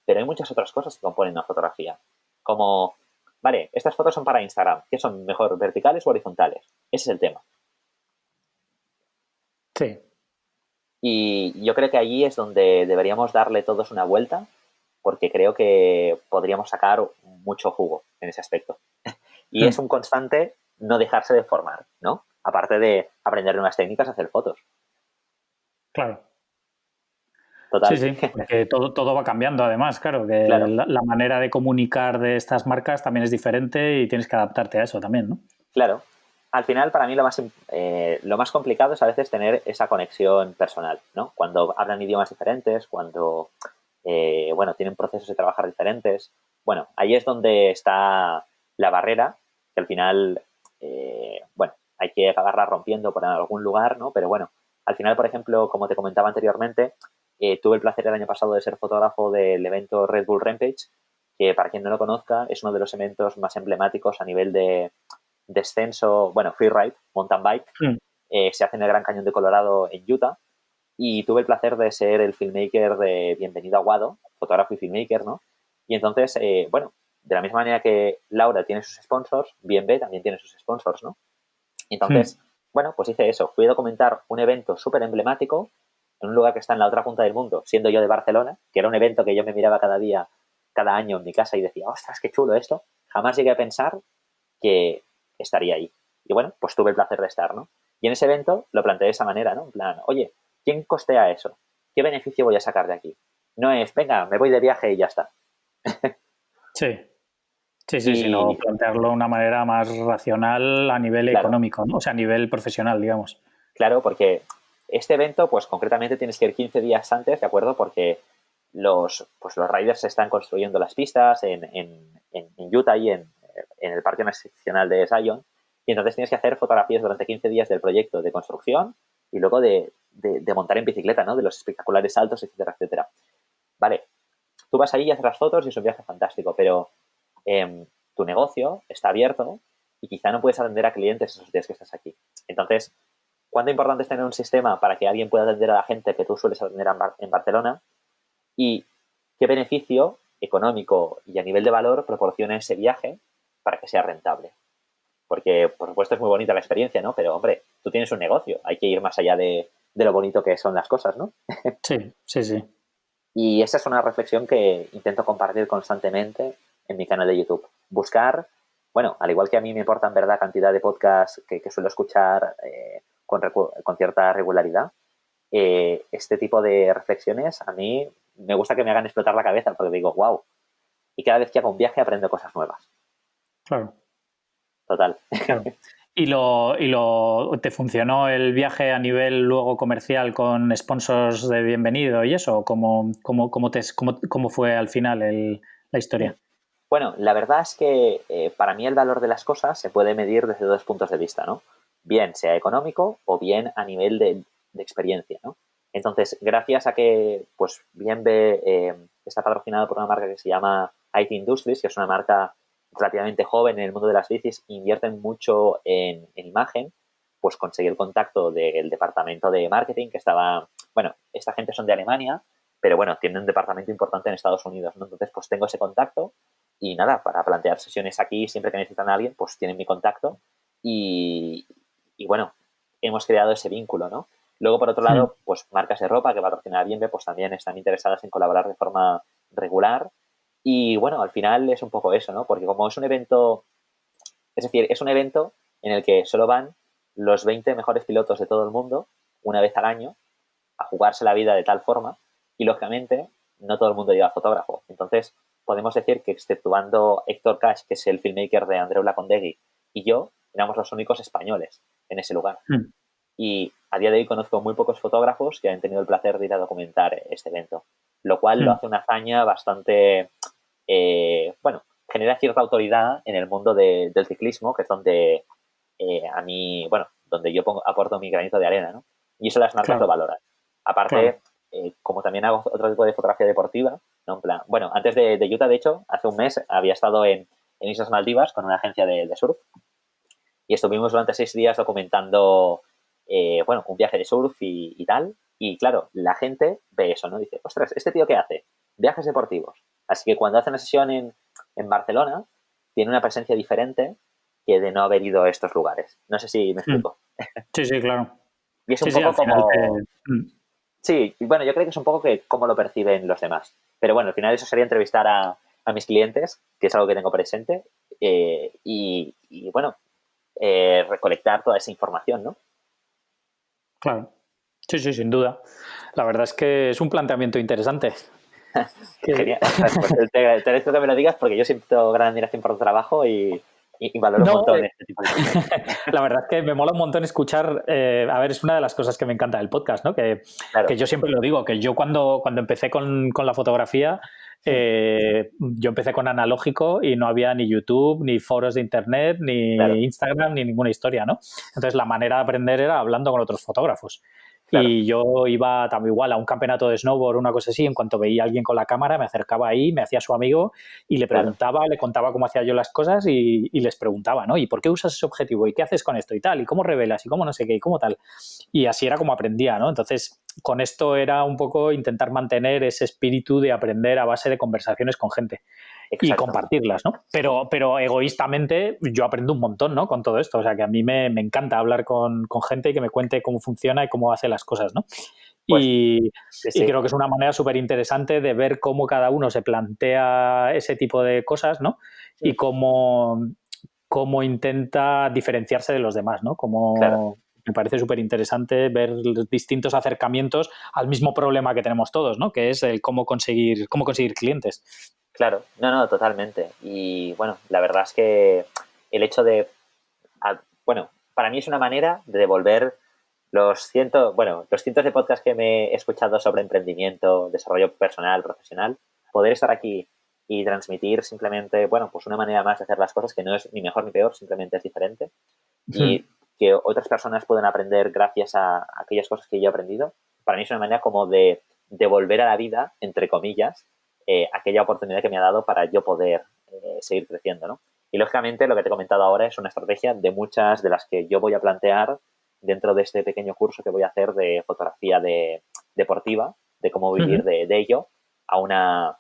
pero hay muchas otras cosas que componen una fotografía. Como, vale, estas fotos son para Instagram. ¿Qué son mejor, verticales o horizontales? Ese es el tema. Sí. Y yo creo que allí es donde deberíamos darle todos una vuelta, porque creo que podríamos sacar mucho jugo en ese aspecto. Y es un constante no dejarse de formar, ¿no? Aparte de aprender nuevas técnicas, hacer fotos. Claro. Total. Sí, porque todo va cambiando además, claro, que Claro, la manera de comunicar de estas marcas también es diferente y tienes que adaptarte a eso también, ¿no? claro. Al final, para mí lo más complicado es a veces tener esa conexión personal, ¿no? Cuando hablan idiomas diferentes, cuando, bueno, tienen procesos de trabajar diferentes. Bueno, ahí es donde está la barrera, que al final, bueno, hay que acabarla rompiendo por algún lugar, ¿no? Pero bueno, al final, por ejemplo, como te comentaba anteriormente, tuve el placer el año pasado de ser fotógrafo del evento Red Bull Rampage, que para quien no lo conozca, es uno de los eventos más emblemáticos a nivel de descenso, bueno, freeride, mountain bike, Mm. se hace en el Gran Cañón de Colorado en Utah y tuve el placer de ser el filmmaker de Bienvenido a Guado, fotógrafo y filmmaker, ¿no? Y entonces, bueno, de la misma manera que Laura tiene sus sponsors, BNB también tiene sus sponsors, ¿no? Y Mm. entonces, bueno, pues hice eso, fui a documentar un evento súper emblemático en un lugar que está en la otra punta del mundo, siendo yo de Barcelona, que era un evento que yo me miraba cada día, cada año en mi casa y decía, ostras, qué chulo esto. Jamás llegué a pensar que estaría ahí. Y bueno, pues tuve el placer de estar, ¿no? Y en ese evento lo planteé de esa manera, ¿no? En plan, oye, ¿quién costea eso? ¿Qué beneficio voy a sacar de aquí? No es, venga, me voy de viaje y ya está. Sí, sí, sino Y plantearlo de una manera más racional a nivel claro, económico, ¿no? O sea, a nivel profesional, digamos. claro, porque este evento, pues concretamente tienes que ir 15 días antes, ¿de acuerdo? Porque pues, los riders están construyendo las pistas en Utah y en el Parque Nacional de Zion. Y entonces tienes que hacer fotografías durante 15 días del proyecto de construcción y luego de montar en bicicleta, ¿no? De los espectaculares saltos, etcétera, etcétera. Vale, tú vas ahí y haces las fotos y es un viaje fantástico, pero tu negocio está abierto y quizá no puedes atender a clientes esos días que estás aquí. Entonces, ¿cuánto importante es tener un sistema para que alguien pueda atender a la gente que tú sueles atender en Barcelona? ¿Y qué beneficio económico y a nivel de valor proporciona ese viaje para que sea rentable? Porque, por supuesto, es muy bonita la experiencia, ¿no? Pero, hombre, tú tienes un negocio, hay que ir más allá de lo bonito que son las cosas, ¿no? Sí, sí, sí. Y esa es una reflexión que intento compartir constantemente en mi canal de YouTube. Buscar, bueno, al igual que a mí me importa en verdad cantidad de podcasts que suelo escuchar con cierta regularidad, este tipo de reflexiones a mí me gusta que me hagan explotar la cabeza porque digo, wow, y cada vez que hago un viaje aprendo cosas nuevas. Claro, Total. claro. ¿Te funcionó el viaje a nivel luego comercial con sponsors de bienvenido y eso? ¿Cómo fue al final la historia? Bueno, la verdad es que para mí el valor de las cosas se puede medir desde dos puntos de vista, ¿no? Bien sea económico o bien a nivel de experiencia, ¿no? Entonces, gracias a que, pues, Bienve está patrocinado por una marca que se llama IT Industries, que es una marca relativamente joven en el mundo de las bicis, invierten mucho en imagen, pues conseguí el contacto del departamento de marketing que estaba, bueno, esta gente son de Alemania, pero bueno, tienen un departamento importante en Estados Unidos, ¿no? Entonces, pues tengo ese contacto y nada, para plantear sesiones aquí, siempre que necesitan a alguien, pues tienen mi contacto y, y bueno, hemos creado ese vínculo, ¿no? Luego, por otro Hmm. lado, pues marcas de ropa que patrocina Bienve, pues también están interesadas en colaborar de forma regular. Y bueno, al final es un poco eso, ¿no? Porque como es un evento, es decir, es un evento en el que solo van los 20 mejores pilotos de todo el mundo una vez al año a jugarse la vida de tal forma y, lógicamente, no todo el mundo lleva fotógrafo. Entonces, podemos decir que exceptuando Héctor Cash, que es el filmmaker de Andreu Lacondegui, y yo, éramos los únicos españoles en ese lugar. Hmm. Y a día de hoy conozco muy pocos fotógrafos que han tenido el placer de ir a documentar este evento, lo cual lo Hmm. hace una hazaña bastante, bueno, genera cierta autoridad en el mundo del ciclismo, que es donde a mí, bueno, donde yo aporto mi granito de arena, ¿no? Y eso las marcas lo Claro, valoran. claro. Aparte, como también hago otro tipo de fotografía deportiva, ¿no? En plan, bueno, antes de Utah, de hecho, hace un mes había estado en Islas Maldivas con una agencia de surf y estuvimos durante 6 días documentando, bueno, un viaje de surf y tal. Y claro, la gente ve eso, ¿no? Dice, ostras, ¿este tío qué hace? Viajes deportivos. Así que cuando hace una sesión en Barcelona, tiene una presencia diferente que de no haber ido a estos lugares. No sé si me Hmm. explico. Sí, sí, claro. Y es un Sí, sí, poco al final como, Hmm. sí, y bueno, yo creo que es un poco que cómo lo perciben los demás. Pero bueno, al final eso sería entrevistar a mis clientes, que es algo que tengo presente, y bueno, recolectar toda esa información, ¿no? Claro. Sí, sí, sin duda. La verdad es que es un planteamiento interesante. Genial. Pues te agradezco que me lo digas porque yo siento gran admiración por tu trabajo y valoro un No, montón este tipo de cosas. la verdad es que me mola un montón escuchar, a ver, es una de las cosas que me encanta del podcast, ¿no? Que Claro. yo siempre lo digo, que yo cuando empecé con la fotografía, yo empecé con analógico y no había ni YouTube, ni foros de internet, Claro, ni Instagram, ni ninguna historia, ¿no? Entonces la manera de aprender era hablando con otros fotógrafos. claro, Y yo iba también igual a un campeonato de snowboard, una cosa así, en cuanto veía a alguien con la cámara, me acercaba ahí, me hacía su amigo y le claro. preguntaba, le contaba cómo hacía yo las cosas y les preguntaba, ¿no? ¿Y por qué usas ese objetivo? ¿Y qué haces con esto? Y tal, ¿y cómo revelas? ¿Y cómo no sé qué? ¿Y cómo tal? Y así era como aprendía, ¿no? Entonces, con esto era un poco intentar mantener ese espíritu de aprender a base de conversaciones con gente y Exacto. compartirlas, ¿no? Pero egoístamente yo aprendo un montón, ¿no? Con todo esto. O sea, que a mí me encanta hablar con gente y que me cuente cómo funciona y cómo hace las cosas, ¿no? Pues Y, sí, y sí, creo que es una manera súper interesante de ver cómo cada uno se plantea ese tipo de cosas, ¿no? Y cómo intenta diferenciarse de los demás, ¿no? claro. Como me parece súper interesante ver distintos acercamientos al mismo problema que tenemos todos, ¿no? Que es el cómo conseguir clientes. Claro, no, no, totalmente. Y bueno, la verdad es que el hecho de, bueno, para mí es una manera de devolver los cientos de podcasts que me he escuchado sobre emprendimiento, desarrollo personal, profesional, poder estar aquí y transmitir simplemente, bueno, pues una manera más de hacer las cosas que no es ni mejor ni peor, simplemente es diferente y que otras personas puedan aprender gracias a aquellas cosas que yo he aprendido. Para mí es una manera como de devolver a la vida, entre comillas, aquella oportunidad que me ha dado para yo poder seguir creciendo, ¿no? Y lógicamente lo que te he comentado ahora es una estrategia de muchas de las que yo voy a plantear dentro de este pequeño curso que voy a hacer de fotografía deportiva, de cómo vivir de ello a una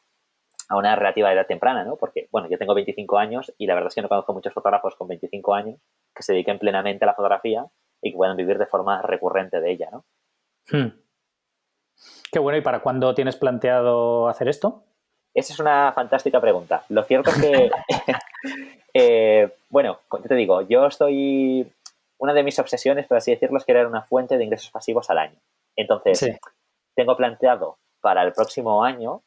relativa edad temprana, ¿no? Porque, bueno, yo tengo 25 años y la verdad es que no conozco muchos fotógrafos con 25 años que se dediquen plenamente a la fotografía y que puedan vivir de forma recurrente de ella, ¿no? Qué bueno, ¿y para cuándo tienes planteado hacer esto? Esa es una fantástica pregunta. Lo cierto es que, bueno, yo te digo, una de mis obsesiones, por así decirlo, es crear una fuente de ingresos pasivos al año. Entonces, Sí. tengo planteado para el próximo año,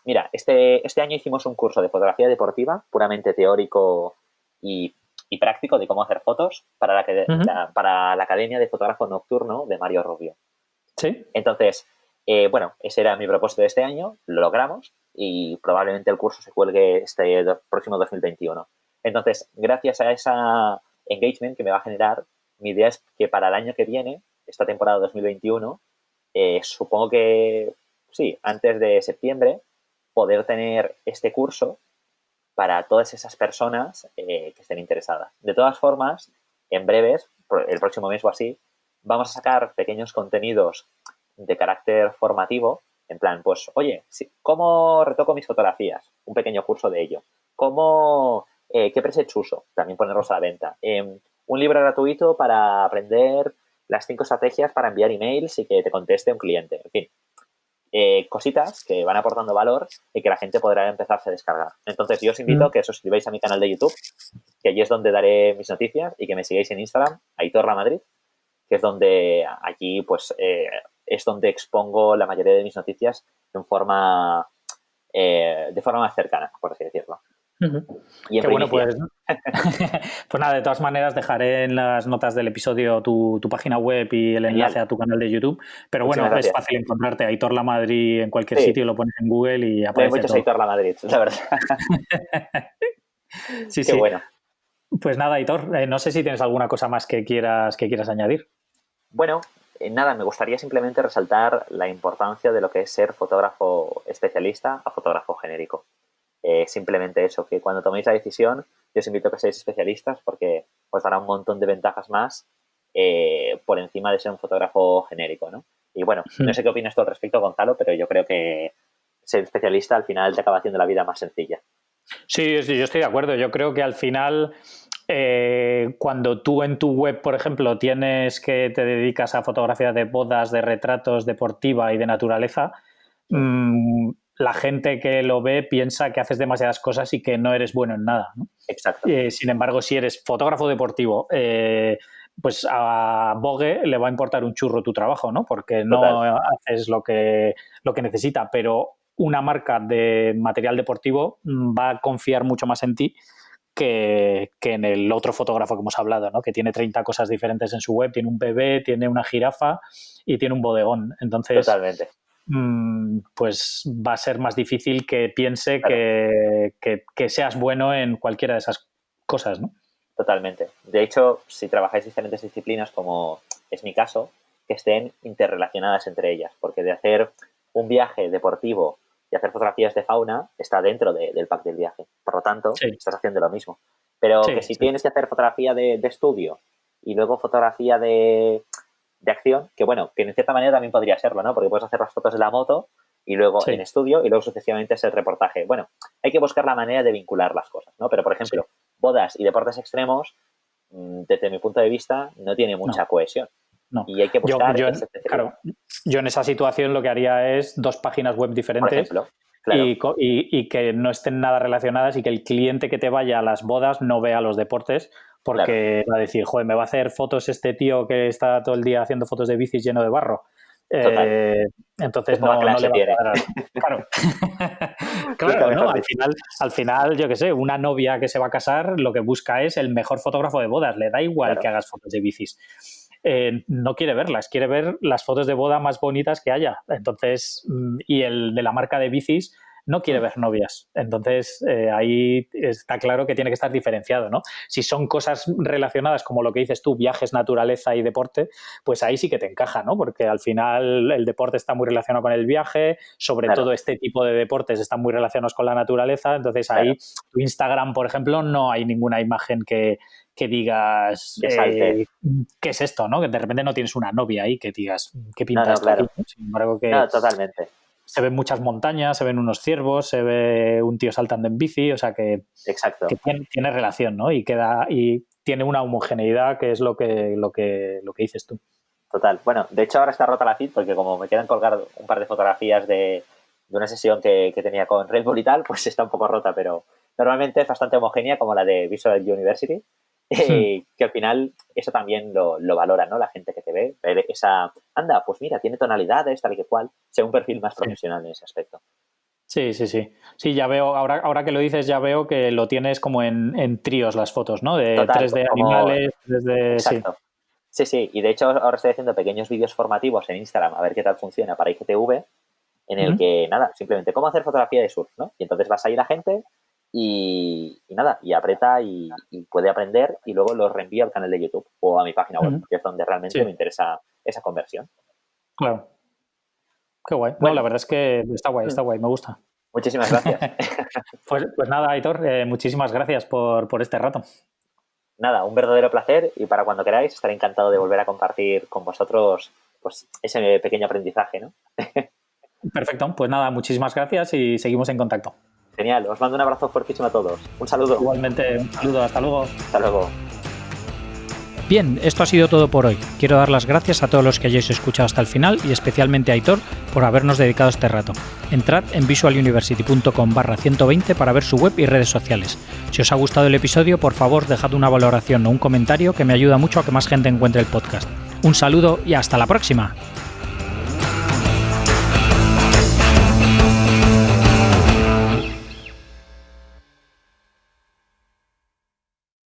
mira, este año hicimos un curso de fotografía deportiva, puramente teórico y práctico de cómo hacer fotos para para la Academia de Fotógrafo Nocturno de Mario Rubio. Sí. Entonces, bueno, ese era mi propósito de este año, lo logramos y probablemente el curso se cuelgue este próximo 2021. Entonces, gracias a esa engagement que me va a generar, mi idea es que para el año que viene, esta temporada 2021, supongo que, sí, antes de septiembre, poder tener este curso para todas esas personas que estén interesadas. De todas formas, en breves, el próximo mes o así, vamos a sacar pequeños contenidos de carácter formativo, en plan, pues, oye, ¿cómo retoco mis fotografías? Un pequeño curso de ello. ¿Qué presets uso? También ponerlos a la venta. Un libro gratuito para aprender las 5 estrategias para enviar emails y que te conteste un cliente. En fin, cositas que van aportando valor y que la gente podrá empezarse a descargar. Entonces, yo os invito a que os suscribáis a mi canal de YouTube, que allí es donde daré mis noticias, y que me sigáis en Instagram, Aitor La Madrid, que es donde allí pues es donde expongo la mayoría de mis noticias de forma más cercana, por así decirlo. Y en Qué bueno, primicia. pues, pues nada, de todas maneras dejaré en las notas del episodio tu página web y el enlace Genial. a tu canal de YouTube. Pero Muchísimas bueno, es gracias. fácil encontrarte Aitor La Madrid en cualquier Sí, sitio, lo pones en Google y no hay aparece muchos todo. Aitor La Madrid, la verdad. Sí, Qué sí. bueno. Pues nada, Aitor, no sé si tienes alguna cosa más que quieras añadir. Bueno, nada, me gustaría simplemente resaltar la importancia de lo que es ser fotógrafo especialista a fotógrafo genérico. Simplemente eso, que cuando toméis la decisión, yo os invito a que seáis especialistas porque os dará un montón de ventajas más por encima de ser un fotógrafo genérico, ¿no? Y bueno, no sé qué opinas tú al respecto, Gonzalo, pero yo creo que ser especialista al final te acaba haciendo la vida más sencilla. Sí, yo estoy de acuerdo. Yo creo que al final, cuando tú en tu web, por ejemplo, tienes que te dedicas a fotografía de bodas, de retratos, deportiva y de naturaleza, la gente que lo ve piensa que haces demasiadas cosas y que no eres bueno en nada, ¿no? Exacto. Sin embargo, si eres fotógrafo deportivo, pues a Vogue le va a importar un churro tu trabajo, ¿no? Porque no haces lo que necesita, pero una marca de material deportivo va a confiar mucho más en ti que en el otro fotógrafo que hemos hablado, ¿no? Que tiene 30 cosas diferentes en su web, tiene un bebé, tiene una jirafa y tiene un bodegón. Entonces, totalmente. Pues va a ser más difícil que piense que seas bueno en cualquiera de esas cosas, ¿no? Totalmente. De hecho, si trabajáis diferentes disciplinas, como es mi caso, que estén interrelacionadas entre ellas, porque de hacer un viaje deportivo y hacer fotografías de fauna está dentro del pack del viaje. Por lo tanto, estás haciendo lo mismo. Pero que si tienes que hacer fotografía de estudio y luego fotografía de acción, que bueno, que en cierta manera también podría serlo, ¿no? Porque puedes hacer las fotos de la moto y luego en estudio y luego sucesivamente es el reportaje. Bueno, hay que buscar la manera de vincular las cosas, ¿no? Pero, por ejemplo, bodas y deportes extremos, desde mi punto de vista, no tiene mucha cohesión. No. Y hay que buscar... Yo en esa situación lo que haría es 2 páginas web diferentes, por ejemplo, claro. y que no estén nada relacionadas y que el cliente que te vaya a las bodas no vea los deportes, porque va a decir, joder, me va a hacer fotos este tío que está todo el día haciendo fotos de bicis lleno de barro. Entonces no le va a parar. Claro, ¿no? Al final, yo qué sé, una novia que se va a casar lo que busca es el mejor fotógrafo de bodas. Le da igual que hagas fotos de bicis. No quiere verlas, quiere ver las fotos de boda más bonitas que haya. Entonces, y el de la marca de bicis no quiere ver novias. Entonces, ahí está claro que tiene que estar diferenciado, ¿no? Si son cosas relacionadas, como lo que dices tú, viajes, naturaleza y deporte, pues ahí sí que te encaja, ¿no? Porque al final el deporte está muy relacionado con el viaje, sobre todo este tipo de deportes están muy relacionados con la naturaleza. Entonces, ahí tu Instagram, por ejemplo, no hay ninguna imagen que digas ¿qué es esto? ¿No? Que de repente no tienes una novia ahí que digas ¿qué pinta esto aquí? Sin embargo, totalmente. Se ven muchas montañas, se ven unos ciervos, se ve un tío saltando en bici, o sea que tiene relación, ¿no? Y tiene una homogeneidad que es lo que dices tú. Total. Bueno, de hecho ahora está rota la feed porque como me quedan colgar un par de fotografías de una sesión que tenía con Red Bull y tal, pues está un poco rota, pero normalmente es bastante homogénea como la de Visual University. Que al final eso también lo valora, ¿no? La gente que te ve, anda, pues mira, tiene tonalidades, tal y que cual, sea un perfil más profesional en ese aspecto. Sí. Sí, ya veo, ahora que lo dices, ya veo que lo tienes como en tríos las fotos, ¿no? De 3D animales, 3D... Exacto. Sí, y de hecho ahora estoy haciendo pequeños vídeos formativos en Instagram a ver qué tal funciona para IGTV, en el que, nada, simplemente cómo hacer fotografía de surf, ¿no? Y entonces vas a ir a gente y nada, y aprieta y puede aprender y luego lo reenvía al canal de YouTube o a mi página web, que es donde realmente me interesa esa conversión. Claro. Qué guay. Bueno, la verdad es que está guay, me gusta. Muchísimas gracias. Pues nada, Aitor, muchísimas gracias por este rato. Nada, un verdadero placer y para cuando queráis estaré encantado de volver a compartir con vosotros pues ese pequeño aprendizaje, ¿no? Perfecto, pues nada, muchísimas gracias y seguimos en contacto. Genial, os mando un abrazo fuertísimo a todos. Un saludo. Igualmente, un saludo, hasta luego. Hasta luego. Bien, esto ha sido todo por hoy. Quiero dar las gracias a todos los que hayáis escuchado hasta el final y especialmente a Aitor por habernos dedicado este rato. Entrad en visualuniversity.com/120 para ver su web y redes sociales. Si os ha gustado el episodio, por favor, dejad una valoración o un comentario que me ayuda mucho a que más gente encuentre el podcast. Un saludo y hasta la próxima.